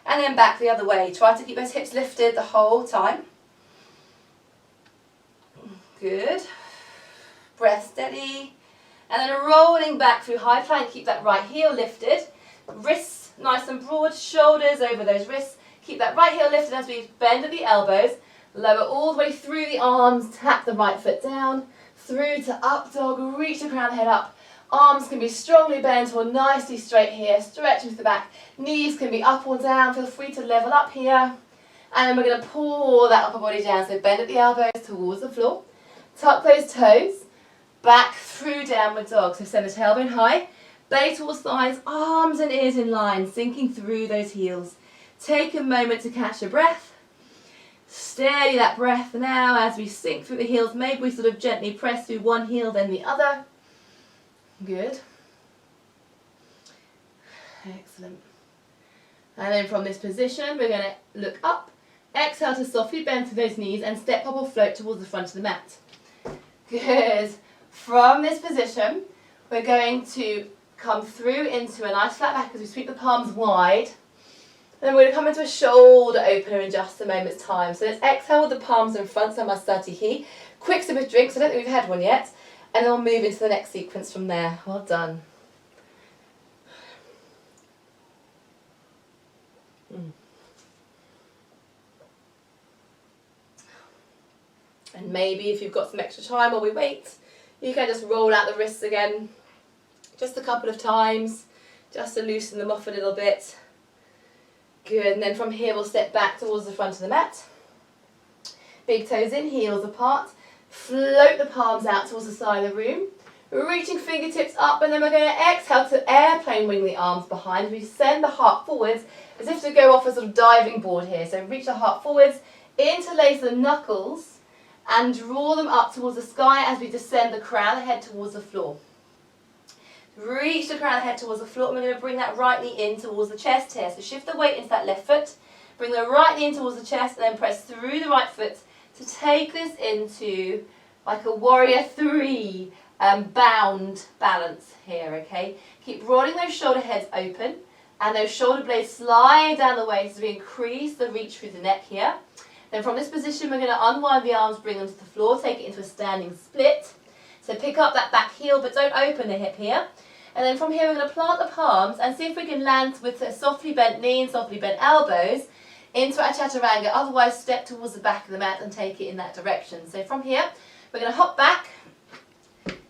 And then back the other way. Try to keep those hips lifted the whole time. Good. Breath steady. And then rolling back through high plank, keep that right heel lifted. Wrists nice and broad, shoulders over those wrists. Keep that right heel lifted as we bend at the elbows. Lower all the way through the arms, tap the right foot down. Through to up dog, reach the crown head up. Arms can be strongly bent or nicely straight here. Stretch into the back. Knees can be up or down. Feel free to level up here. And then we're going to pull that upper body down. So bend at the elbows towards the floor. Tuck those toes. Back through downward dog. So send the tailbone high. Belly towards thighs. Arms and ears in line. Sinking through those heels. Take a moment to catch your breath. Steady that breath now as we sink through the heels. Maybe we sort of gently press through one heel then the other. Good. Excellent. And then from this position, we're going to look up. Exhale to softly bend through those knees and step up or float towards the front of the mat. Good. From this position, we're going to come through into a nice flat back as we sweep the palms wide. Then we're going to come into a shoulder opener in just a moment's time. So let's exhale with the palms in front, so mastarti. Quick sip of drink, so I don't think we've had one yet. And then we'll move into the next sequence from there. Well done. And maybe if you've got some extra time while we wait, you can just roll out the wrists again. Just a couple of times, just to loosen them off a little bit. Good, and then from here we'll step back towards the front of the mat. Big toes in, heels apart. Float the palms out towards the side of the room. Reaching fingertips up, and then we're going to exhale to airplane wing the arms behind. We send the heart forwards as if to go off a sort of diving board here. So reach the heart forwards, interlace the knuckles, and draw them up towards the sky as we descend the crown of the head towards the floor. Reach the crown of the head towards the floor, and we're going to bring that right knee in towards the chest here. So shift the weight into that left foot, bring the right knee in towards the chest, and then press through the right foot to take this into like a warrior three bound balance here, okay? Keep rolling those shoulder heads open, and those shoulder blades slide down the waist as we increase the reach through the neck here. Then from this position, we're going to unwind the arms, bring them to the floor, take it into a standing split. So pick up that back heel, but don't open the hip here. And then from here, we're going to plant the palms and see if we can land with a softly bent knee and softly bent elbows into our chaturanga. Otherwise, step towards the back of the mat and take it in that direction. So from here, we're going to hop back.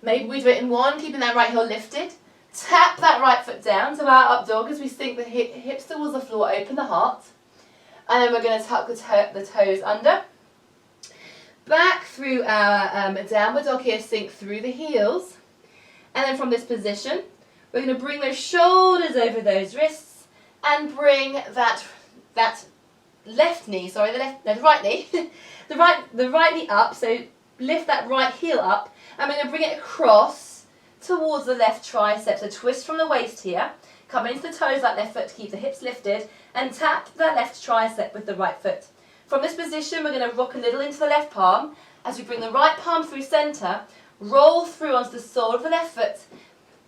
Maybe we do it in one, keeping that right heel lifted. Tap that right foot down to our up dog as we sink the hips towards the floor, open the heart. And then we're going to tuck the toes under. Back through our downward dog here, sink through the heels. And then from this position, we're going to bring those shoulders over those wrists and bring that left knee, the right knee, the right knee up. So lift that right heel up, and we're going to bring it across towards the left tricep. So twist from the waist here, come into the toes that left foot to keep the hips lifted, and tap that left tricep with the right foot. From this position, we're going to rock a little into the left palm as we bring the right palm through center, roll through onto the sole of the left foot,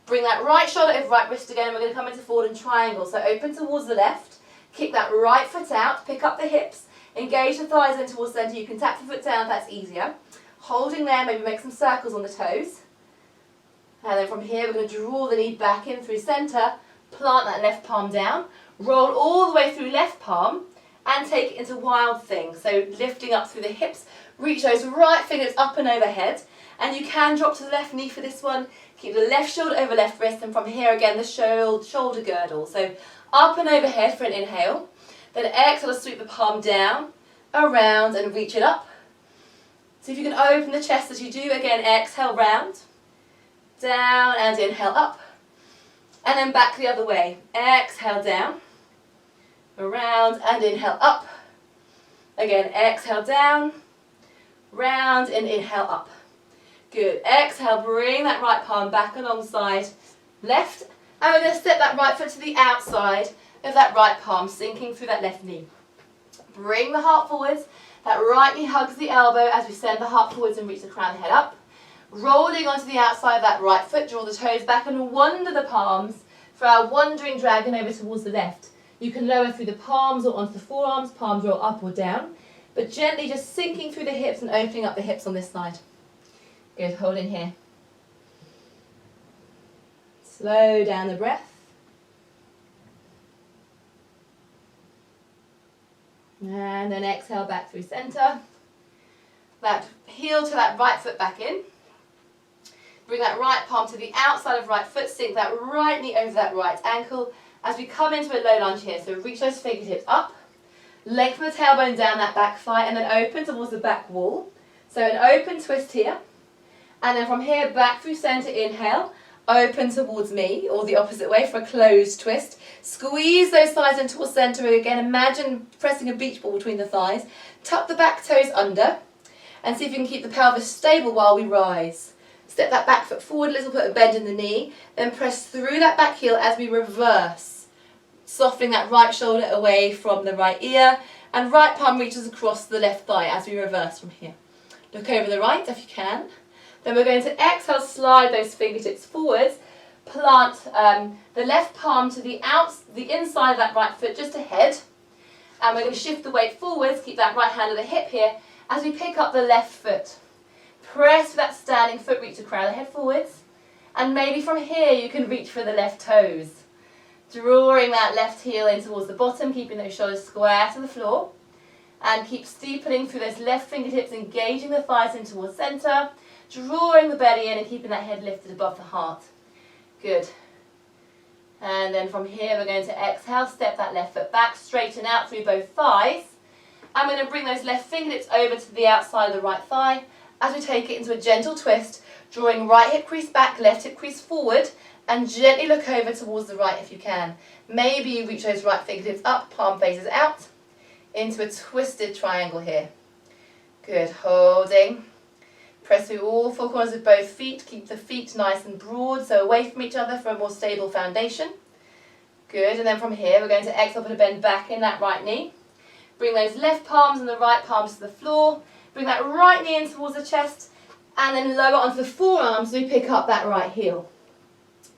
bring that right shoulder over right wrist again, and we're going to come into forward and triangle. So open towards the left, kick that right foot out, pick up the hips, engage the thighs in towards center. You can tap the foot down if that's easier. Holding there, maybe make some circles on the toes. And then from here, we're going to draw the knee back in through center, plant that left palm down, roll all the way through left palm, and take it into wild thing. So lifting up through the hips, reach those right fingers up and overhead, and you can drop to the left knee for this one. Keep the left shoulder over left wrist, and from here again, the shoulder girdle. So up and overhead for an inhale, then exhale to sweep the palm down, around, and reach it up. So if you can open the chest as you do, again, exhale round, down, and inhale up, and then back the other way. Exhale down, around, and inhale up. Again, exhale down, round, and inhale up. Good. Exhale, bring that right palm back alongside left, and we're going to step that right foot to the outside of that right palm, sinking through that left knee. Bring the heart forwards. That right knee hugs the elbow as we send the heart forwards and reach the crown of the head up. Rolling onto the outside of that right foot, draw the toes back and wander the palms for our wandering dragon over towards the left. You can lower through the palms or onto the forearms, palms roll up or down, but gently just sinking through the hips and opening up the hips on this side. Good, hold in here. Slow down the breath. And then exhale back through center. That heel to that right foot back in. Bring that right palm to the outside of right foot. Sink that right knee over that right ankle as we come into a low lunge here. So reach those fingertips up. Lengthen the tailbone down that back thigh and then open towards the back wall. So an open twist here. And then from here back through center, inhale. Open towards me, or the opposite way for a closed twist. Squeeze those thighs in towards center. Again, imagine pressing a beach ball between the thighs. Tuck the back toes under and see if you can keep the pelvis stable while we rise. Step that back foot forward a little, put a bend in the knee, then press through that back heel as we reverse. Softening that right shoulder away from the right ear, and right palm reaches across the left thigh as we reverse from here. Look over the right if you can. Then we're going to exhale, slide those fingertips forwards, plant the left palm to the inside of that right foot, just ahead. And we're going to shift the weight forwards, keep that right hand on the hip here, as we pick up the left foot. Press for that standing foot, reach the crown of the head forwards. And maybe from here you can reach for the left toes. Drawing that left heel in towards the bottom, keeping those shoulders square to the floor. And keep steepening through those left fingertips, engaging the thighs in towards center. Drawing the belly in and keeping that head lifted above the heart. Good. And then from here we're going to exhale, step that left foot back, straighten out through both thighs. I'm going to bring those left fingertips over to the outside of the right thigh as we take it into a gentle twist, drawing right hip crease back, left hip crease forward, and gently look over towards the right if you can. Maybe you reach those right fingertips up, palm faces out, into a twisted triangle here. Good, holding. Press through all four corners of both feet. Keep the feet nice and broad, so away from each other for a more stable foundation. Good, and then from here we're going to exhale, put a bend back in that right knee. Bring those left palms and the right palms to the floor. Bring that right knee in towards the chest, and then lower onto the forearms as we pick up that right heel.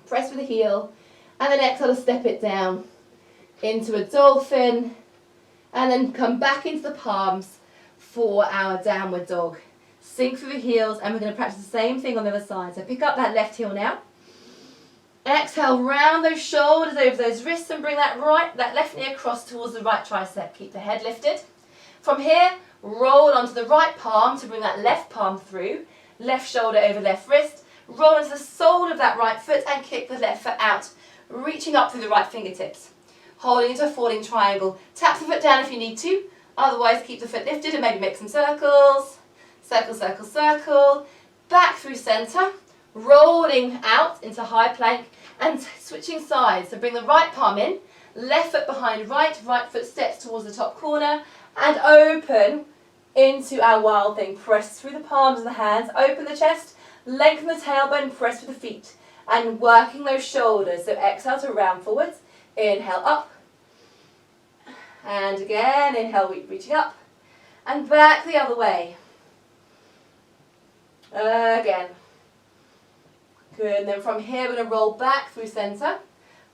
Press with the heel, and then exhale to step it down into a dolphin, and then come back into the palms for our downward dog. Sink through the heels, and we're going to practice the same thing on the other side. So pick up that left heel now. Exhale, round those shoulders over those wrists, and bring that left knee across towards the right tricep. Keep the head lifted. From here, roll onto the right palm to bring that left palm through. Left shoulder over left wrist. Roll into the sole of that right foot and kick the left foot out, reaching up through the right fingertips. Holding into a falling triangle. Tap the foot down if you need to. Otherwise, keep the foot lifted and maybe make some circles. Circle, circle, circle. Back through center. Rolling out into high plank and switching sides. So bring the right palm in. Left foot behind right. Right foot steps towards the top corner. And open into our wild thing. Press through the palms of the hands. Open the chest. Lengthen the tailbone. Press with the feet. And working those shoulders. So exhale to round forwards. Inhale up. And again, inhale, reaching up. And back the other way. Again. Good, and then from here we're going to roll back through center.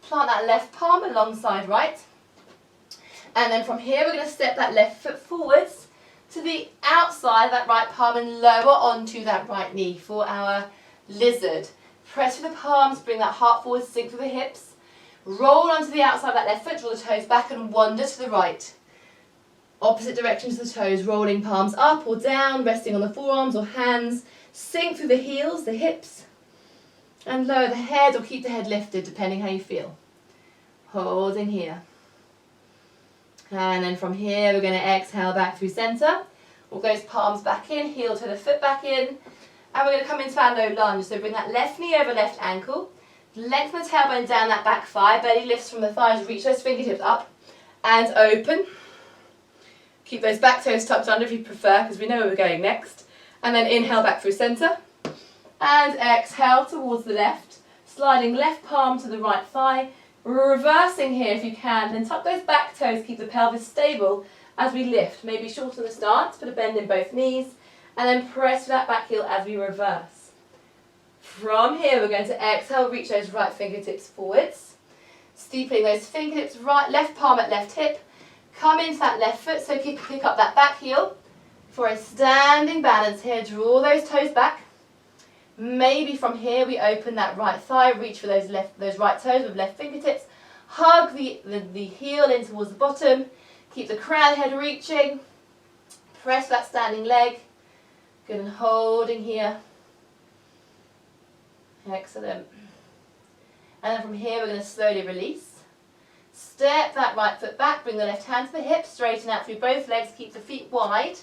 Plant that left palm alongside right. And then from here we're going to step that left foot forwards to the outside of that right palm and lower onto that right knee for our lizard. Press with the palms, bring that heart forward, sink through the hips. Roll onto the outside of that left foot, draw the toes back and wander to the right. Opposite direction to the toes, rolling palms up or down, resting on the forearms or hands. Sink through the heels, the hips, and lower the head or keep the head lifted depending how you feel. Holding here. And then from here we're going to exhale back through center. Walk those palms back in, heel to the foot back in. And we're going to come into our low lunge. So bring that left knee over left ankle. Lengthen the tailbone down that back thigh. Belly lifts from the thighs. Reach those fingertips up and open. Keep those back toes tucked under if you prefer, because we know where we're going next. And then inhale back through center. And exhale towards the left. Sliding left palm to the right thigh. Reversing here if you can. Then tuck those back toes. Keep the pelvis stable as we lift. Maybe shorten the stance. Put a bend in both knees. And then press that back heel as we reverse. From here we're going to exhale. Reach those right fingertips forwards. Steepling those fingertips right. Left palm at left hip. Come into that left foot. So pick up that back heel. For a standing balance here, draw those toes back. Maybe from here we open that right thigh, reach for those right toes with left fingertips. Hug the heel in towards the bottom. Keep the crown head reaching. Press that standing leg. Good, and holding here. Excellent. And then from here we're going to slowly release. Step that right foot back, bring the left hand to the hip, straighten out through both legs, keep the feet wide.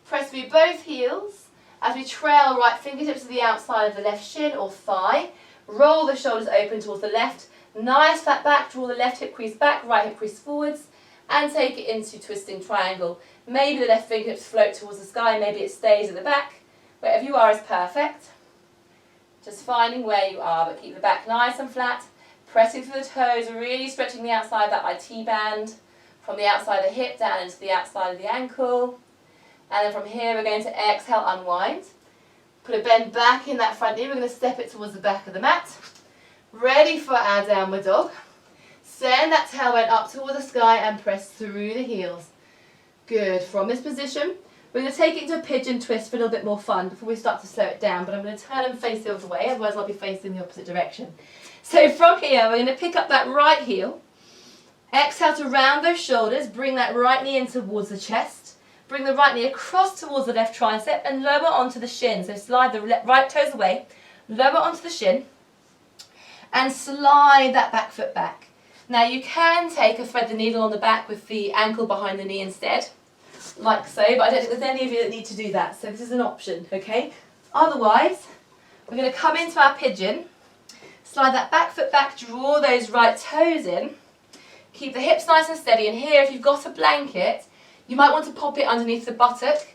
Press through both heels as we trail right fingertips to the outside of the left shin or thigh. Roll the shoulders open towards the left. Nice flat back, draw the left hip crease back, right hip crease forwards, and take it into twisting triangle. Maybe the left fingertips float towards the sky, maybe it stays at the back. Wherever you are is perfect. Just finding where you are, but keep the back nice and flat. Pressing through the toes, really stretching the outside of that IT band. From the outside of the hip down into the outside of the ankle. And then from here we're going to exhale, unwind. Put a bend back in that front knee. We're going to step it towards the back of the mat. Ready for our downward dog. Send that tailbone up towards the sky and press through the heels. Good. From this position, we're going to take it into a pigeon twist for a little bit more fun before we start to slow it down. But I'm going to turn and face the other way, otherwise I'll be facing the opposite direction. So from here, we're going to pick up that right heel. Exhale to round those shoulders. Bring that right knee in towards the chest. Bring the right knee across towards the left tricep and lower onto the shin. So slide the right toes away, lower onto the shin. and slide that back foot back. Now you can take a thread the needle on the back with the ankle behind the knee instead, like so, but I don't think there's any of you that need to do that, so this is an option, okay? Otherwise, we're going to come into our pigeon, slide that back foot back, draw those right toes in, keep the hips nice and steady, and here if you've got a blanket, you might want to pop it underneath the buttock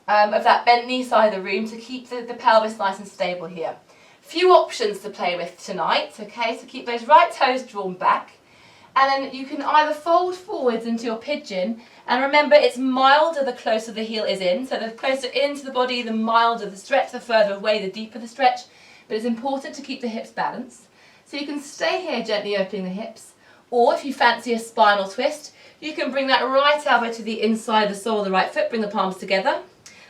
of that bent knee side of the room to keep the pelvis nice and stable here. Few options to play with tonight, okay, so keep those right toes drawn back, and then you can either fold forwards into your pigeon, and remember it's milder the closer the heel is in, so the closer into the body, the milder the stretch, the further away, the deeper the stretch, but it's important to keep the hips balanced. So you can stay here gently opening the hips, or if you fancy a spinal twist, you can bring that right elbow to the inside of the sole of the right foot, bring the palms together,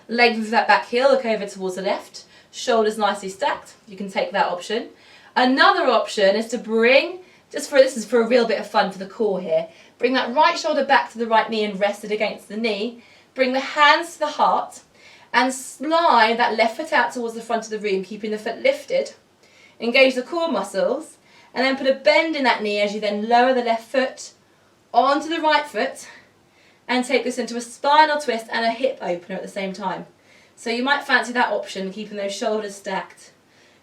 lengthen that back heel, look over towards the left, shoulders nicely stacked, you can take that option. Another option is to bring, this is for a real bit of fun for the core here, bring that right shoulder back to the right knee and rest it against the knee, bring the hands to the heart and slide that left foot out towards the front of the room, keeping the foot lifted, engage the core muscles and then put a bend in that knee as you then lower the left foot onto the right foot and take this into a spinal twist and a hip opener at the same time. So you might fancy that option, keeping those shoulders stacked.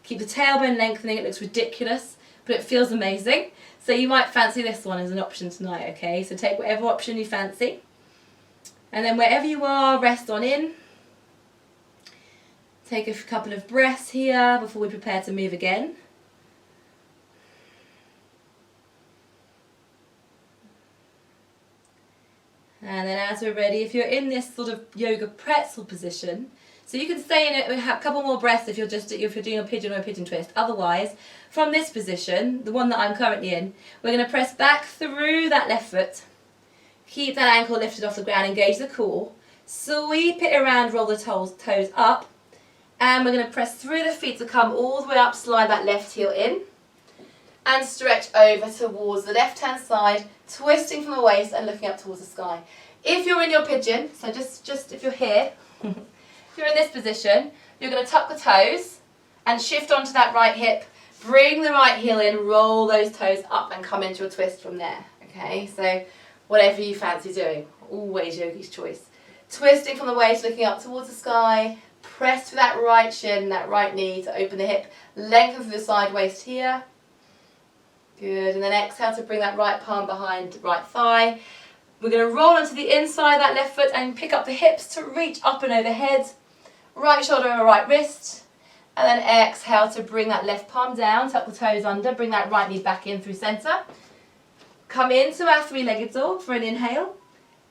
Keep the tailbone lengthening, it looks ridiculous, but it feels amazing. So you might fancy this one as an option tonight, okay? So take whatever option you fancy. And then wherever you are, rest on in. Take a couple of breaths here before we prepare to move again. And then as we're ready, if you're in this sort of yoga pretzel position, so you can stay in it and have a couple more breaths if you're doing a pigeon or a pigeon twist. Otherwise, from this position, the one that I'm currently in, we're going to press back through that left foot. Keep that ankle lifted off the ground, engage the core. Sweep it around, roll the toes up. And we're going to press through the feet to come all the way up, slide that left heel in. And stretch over towards the left-hand side, twisting from the waist and looking up towards the sky. If you're in your pigeon, so just if you're here, if you're in this position, you're going to tuck the toes and shift onto that right hip, bring the right heel in, roll those toes up and come into a twist from there. Okay, so whatever you fancy doing, always yogi's choice. Twisting from the waist, looking up towards the sky, press through that right shin, that right knee to open the hip, lengthen through the side waist here. Good, and then exhale to bring that right palm behind the right thigh. We're going to roll onto the inside of that left foot and pick up the hips to reach up and overhead. Right shoulder over right wrist. And then exhale to bring that left palm down, tuck the toes under, bring that right knee back in through centre. Come into our three-legged dog for an inhale.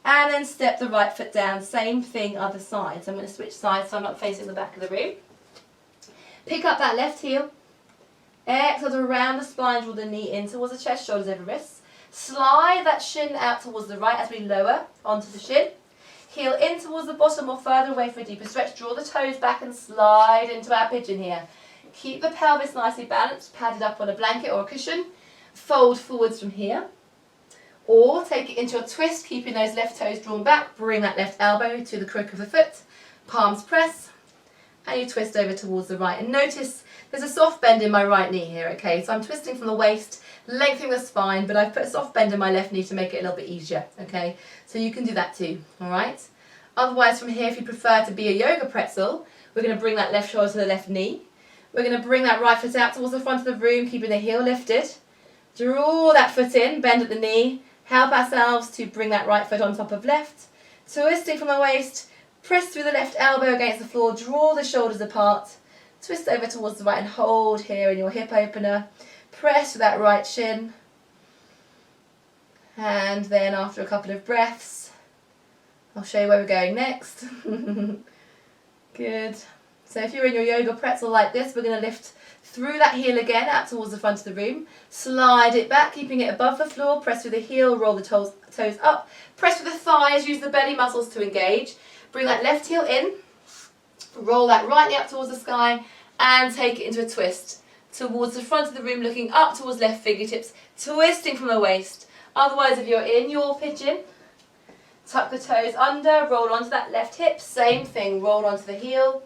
And then step the right foot down, same thing other side. So I'm going to switch sides so I'm not facing the back of the room. Pick up that left heel. Exhale to round the spine, draw the knee in towards the chest, shoulders over wrists. Slide that shin out towards the right as we lower onto the shin. Heel in towards the bottom or further away for a deeper stretch. Draw the toes back and slide into our pigeon here. Keep the pelvis nicely balanced, padded up on a blanket or a cushion. Fold forwards from here. Or take it into a twist, keeping those left toes drawn back. Bring that left elbow to the crook of the foot. Palms press. And you twist over towards the right. And notice there's a soft bend in my right knee here, okay? So I'm twisting from the waist, lengthening the spine, but I've put a soft bend in my left knee to make it a little bit easier, okay? So you can do that too, all right? Otherwise, from here, if you prefer to be a yoga pretzel, we're going to bring that left shoulder to the left knee. We're going to bring that right foot out towards the front of the room, keeping the heel lifted. Draw that foot in, bend at the knee. Help ourselves to bring that right foot on top of left. Twisting from the waist, press through the left elbow against the floor, draw the shoulders apart. Twist over towards the right and hold here in your hip opener. Press with that right shin. And then after a couple of breaths, I'll show you where we're going next. Good. So if you're in your yoga pretzel like this, we're going to lift through that heel again out towards the front of the room. Slide it back, keeping it above the floor. Press through the heel, roll the toes up. Press with the thighs, use the belly muscles to engage. Bring that left heel in. Roll that right knee up towards the sky and take it into a twist towards the front of the room, looking up towards left fingertips, twisting from the waist. Otherwise, if you're in your pigeon, tuck the toes under, roll onto that left hip, same thing, roll onto the heel,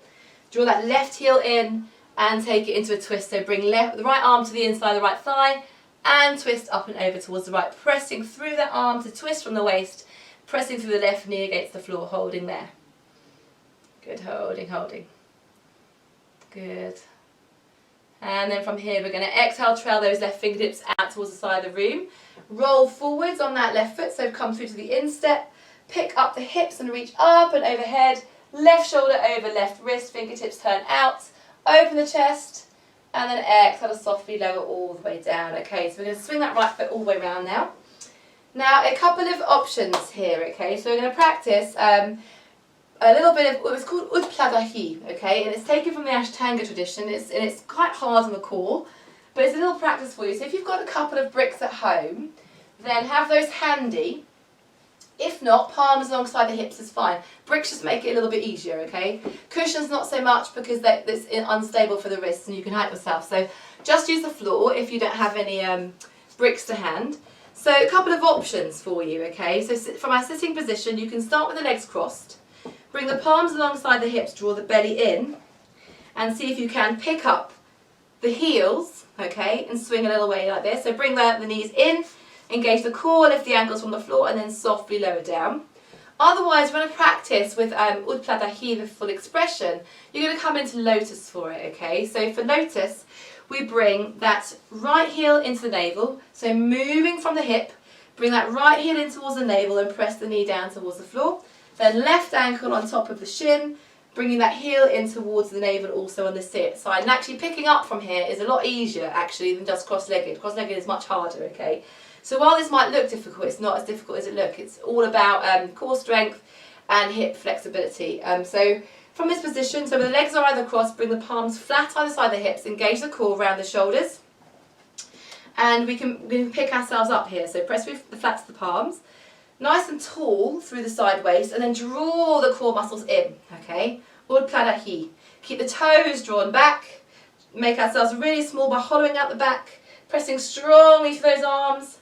draw that left heel in and take it into a twist. So bring the right arm to the inside of the right thigh and twist up and over towards the right, pressing through that arm to twist from the waist, pressing through the left knee against the floor, holding there. Good, holding, holding. Good. And then from here we're going to exhale, trail those left fingertips out towards the side of the room. Roll forwards on that left foot, so come through to the instep. Pick up the hips and reach up and overhead. Left shoulder over left wrist, fingertips turn out. Open the chest. And then exhale to softly lower all the way down. Okay, so we're going to swing that right foot all the way around now. Now, a couple of options here, okay? So we're going to practice a little bit of, it's called Utpladahi, okay? And it's taken from the Ashtanga tradition, and it's quite hard on the core, but it's a little practice for you. So if you've got a couple of bricks at home, then have those handy. If not, palms alongside the hips is fine. Bricks just make it a little bit easier, okay? Cushions not so much because it's unstable for the wrists and you can hurt yourself. So just use the floor if you don't have any bricks to hand. So a couple of options for you, okay? So from our sitting position, you can start with the legs crossed. Bring the palms alongside the hips, draw the belly in, and see if you can pick up the heels, okay, and swing a little way like this. So bring the knees in, engage the core, lift the ankles from the floor, and then softly lower down. Otherwise, we're going to practice with Utpladahi, the full expression. You're going to come into lotus for it, okay? So for lotus, we bring that right heel into the navel, so moving from the hip, bring that right heel in towards the navel and press the knee down towards the floor. Then left ankle on top of the shin, bringing that heel in towards the navel also on the side. And actually picking up from here is a lot easier actually than just cross-legged. Cross-legged is much harder, okay? So while this might look difficult, it's not as difficult as it looks. It's all about core strength and hip flexibility. So from this position, so when the legs are either crossed, bring the palms flat either side of the hips, engage the core around the shoulders. And we can pick ourselves up here. So press with the flats of the palms. Nice and tall through the side waist, and then draw the core muscles in, okay? Utpladahi. Keep the toes drawn back. Make ourselves really small by hollowing out the back, pressing strongly to those arms,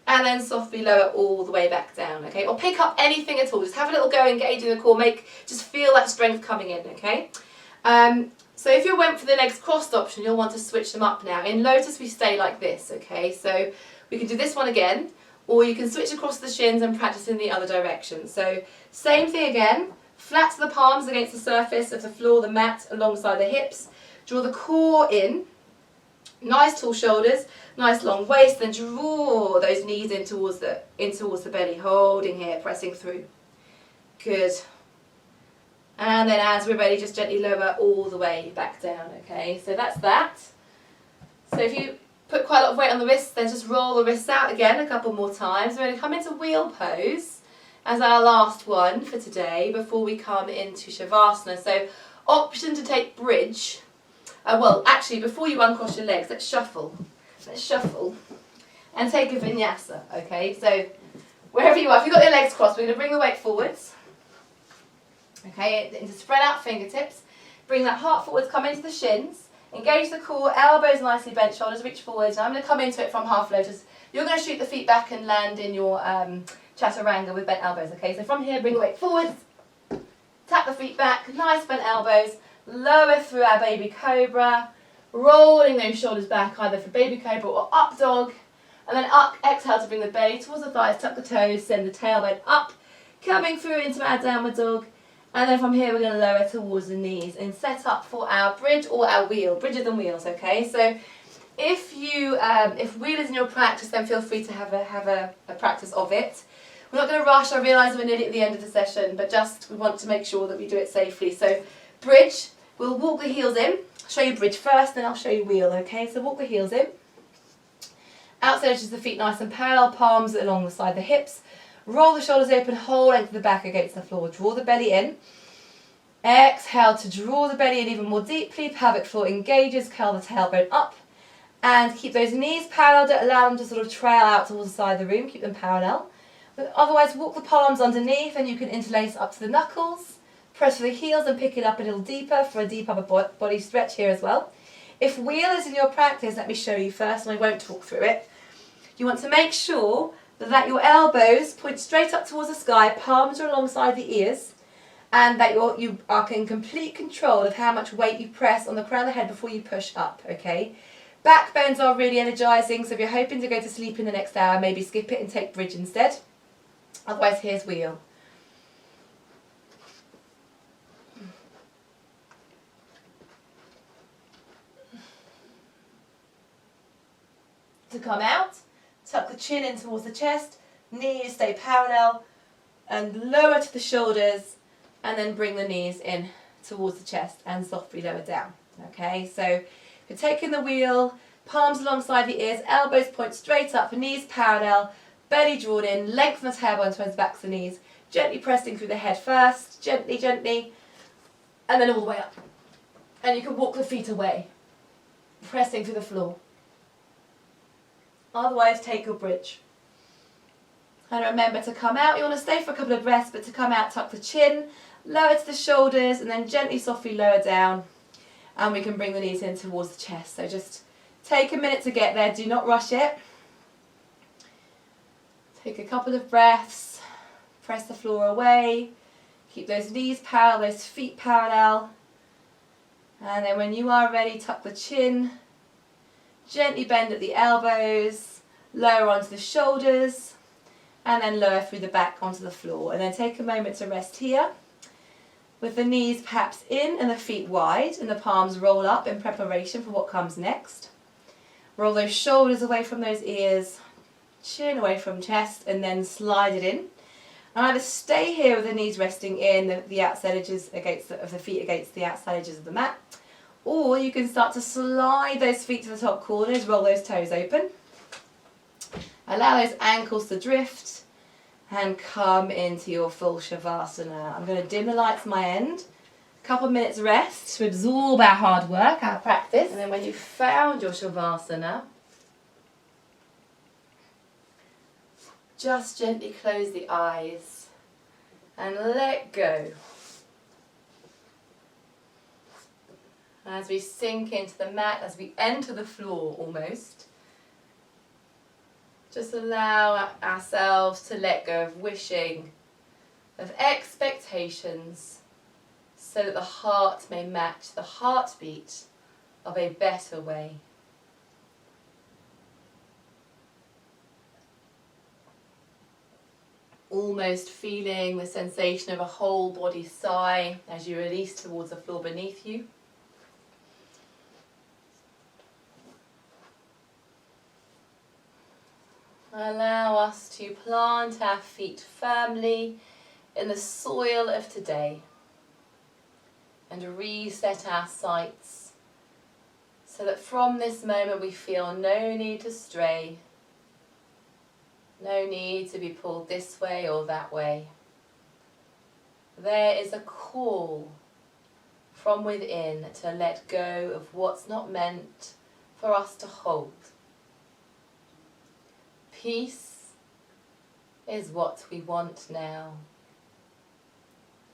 and then softly lower all the way back down, okay? Or pick up anything at all. Just have a little go engaging the core. Just feel that strength coming in, okay? So if you went for the legs crossed option, you'll want to switch them up now. In lotus, we stay like this, okay? So we can do this one again, or you can switch across the shins and practice in the other direction. So same thing again, flat to the palms against the surface of the floor, the mat, alongside the hips. Draw the core in, nice tall shoulders, nice long waist, then draw those knees in towards the belly, holding here, pressing through. Good. And then as we're ready, just gently lower all the way back down, okay? So that's that. So if you put quite a lot of weight on the wrists, then just roll the wrists out again a couple more times. We're going to come into wheel pose as our last one for today before we come into Shavasana. So option to take bridge. Well, actually, before you uncross your legs, let's shuffle. Let's shuffle and take a vinyasa, okay? So wherever you are, if you've got your legs crossed, we're going to bring the weight forwards. Okay, into spread out fingertips. Bring that heart forwards, come into the shins. Engage the core, elbows nicely bent, shoulders reach forwards. Now I'm going to come into it from half lotus. You're going to shoot the feet back and land in your chaturanga with bent elbows, okay? So from here, bring the weight forwards. Tap the feet back, nice bent elbows. Lower through our baby cobra. Rolling those shoulders back either for baby cobra or up dog. And then up, exhale to bring the belly towards the thighs, tuck the toes, send the tailbone up. Coming through into our downward dog. And then from here we're going to lower towards the knees and set up for our bridge or our wheel, bridges and wheels, okay? So if wheel is in your practice, then feel free to have a practice of it. We're not going to rush, I realise we're nearly at the end of the session, but just we want to make sure that we do it safely. So bridge, we'll walk the heels in. I'll show you bridge first, then I'll show you wheel, okay? So walk the heels in. Outside edges of the feet nice and parallel, palms along the side of the hips. Roll the shoulders open, whole length of the back against the floor. Draw the belly in. Exhale to draw the belly in even more deeply. Pelvic floor engages, curl the tailbone up. And keep those knees parallel, don't allow them to sort of trail out towards the side of the room. Keep them parallel. But otherwise, walk the palms underneath and you can interlace up to the knuckles. Press for the heels and pick it up a little deeper for a deep upper body stretch here as well. If wheel is in your practice, let me show you first, and I won't talk through it. You want to make sure that your elbows point straight up towards the sky, palms are alongside the ears, and that you are in complete control of how much weight you press on the crown of the head before you push up, okay? Back bends are really energizing, so if you're hoping to go to sleep in the next hour, maybe skip it and take bridge instead. Otherwise, here's wheel. To come out, tuck the chin in towards the chest, knees stay parallel, and lower to the shoulders, and then bring the knees in towards the chest and softly lower down. Okay, so you're taking the wheel, palms alongside the ears, elbows point straight up, knees parallel, belly drawn in, lengthen the tailbone towards the backs of the knees, gently pressing through the head first, gently, gently, and then all the way up. And you can walk the feet away, pressing through the floor. Otherwise, take your bridge. And remember to come out, you want to stay for a couple of breaths, but to come out, tuck the chin, lower to the shoulders, and then gently, softly lower down. And we can bring the knees in towards the chest. So just take a minute to get there, do not rush it. Take a couple of breaths, press the floor away, keep those knees parallel, those feet parallel. And then when you are ready, tuck the chin, gently bend at the elbows, lower onto the shoulders, and then lower through the back onto the floor. And then take a moment to rest here, with the knees perhaps in and the feet wide, and the palms roll up in preparation for what comes next. Roll those shoulders away from those ears, chin away from chest, and then slide it in. And either stay here with the knees resting in, the outside edges of the feet against the outside edges of the mat, or you can start to slide those feet to the top corners, roll those toes open. Allow those ankles to drift and come into your full Shavasana. I'm going to dim the lights at my end. A couple of minutes rest to absorb our hard work, our practice. And then when you've found your Shavasana, just gently close the eyes and let go. As we sink into the mat, as we enter the floor almost, just allow ourselves to let go of wishing, of expectations, so that the heart may match the heartbeat of a better way. Almost feeling the sensation of a whole body sigh as you release towards the floor beneath you. Allow us to plant our feet firmly in the soil of today and reset our sights so that from this moment we feel no need to stray, no need to be pulled this way or that way. There is a call from within to let go of what's not meant for us to hold. Peace is what we want now,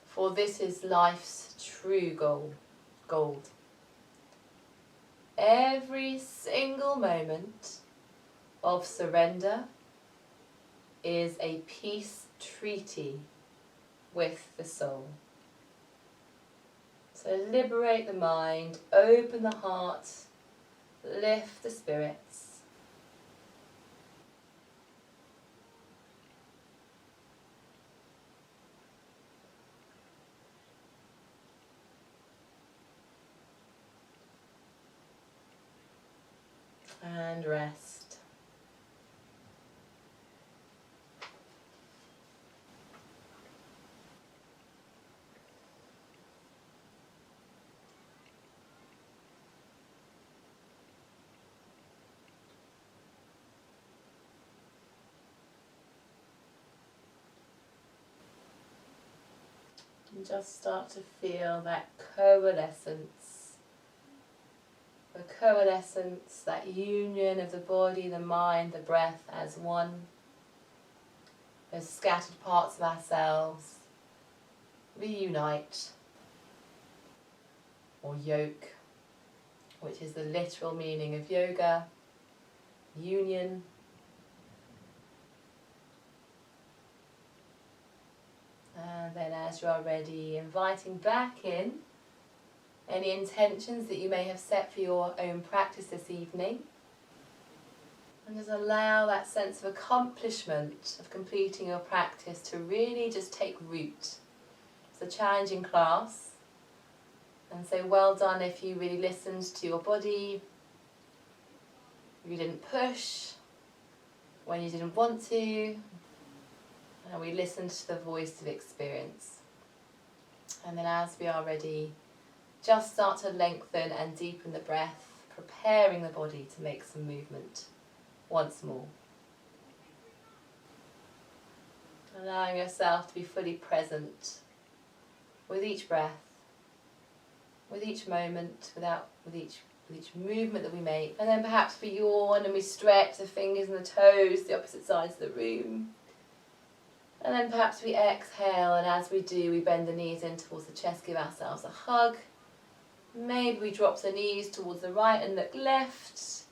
for this is life's true gold. Every single moment of surrender is a peace treaty with the soul. So liberate the mind, open the heart, lift the spirits. And rest. And just start to feel that coalescence. The coalescence, that union of the body, the mind, the breath as one. Those scattered parts of ourselves reunite, or yoke, which is the literal meaning of yoga, union. And And then as you are ready, inviting back in any intentions that you may have set for your own practice this evening. And just allow that sense of accomplishment of completing your practice to really just take root. It's a challenging class, and so well done if you really listened to your body, if you didn't push when you didn't want to, and we listened to the voice of experience. And then as we are ready, just start to lengthen and deepen the breath, preparing the body to make some movement once more. Allowing yourself to be fully present with each breath, with each moment, with each movement that we make. And then perhaps we yawn and we stretch the fingers and the toes, the opposite sides of the room. And then perhaps we exhale, and as we do, we bend the knees in towards the chest, give ourselves a hug. Maybe we drop the knees towards the right and look left.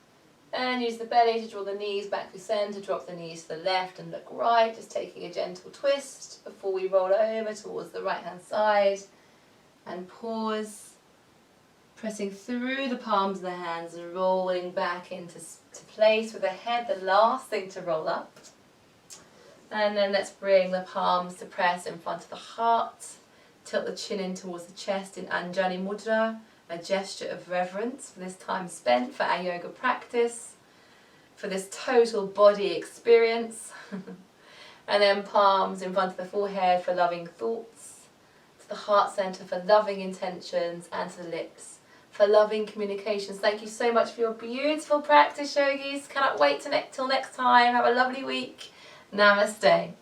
And use the belly to draw the knees back to centre, drop the knees to the left and look right, just taking a gentle twist before we roll over towards the right hand side. And pause, pressing through the palms of the hands and rolling back into place with the head, the last thing to roll up. And then let's bring the palms to press in front of the heart, tilt the chin in towards the chest in Anjali Mudra, a gesture of reverence for this time spent, for our yoga practice, for this total body experience. And then palms in front of the forehead for loving thoughts, to the heart center for loving intentions, and to the lips for loving communications. Thank you so much for your beautiful practice, yogis. Cannot wait till next time. Have a lovely week. Namaste.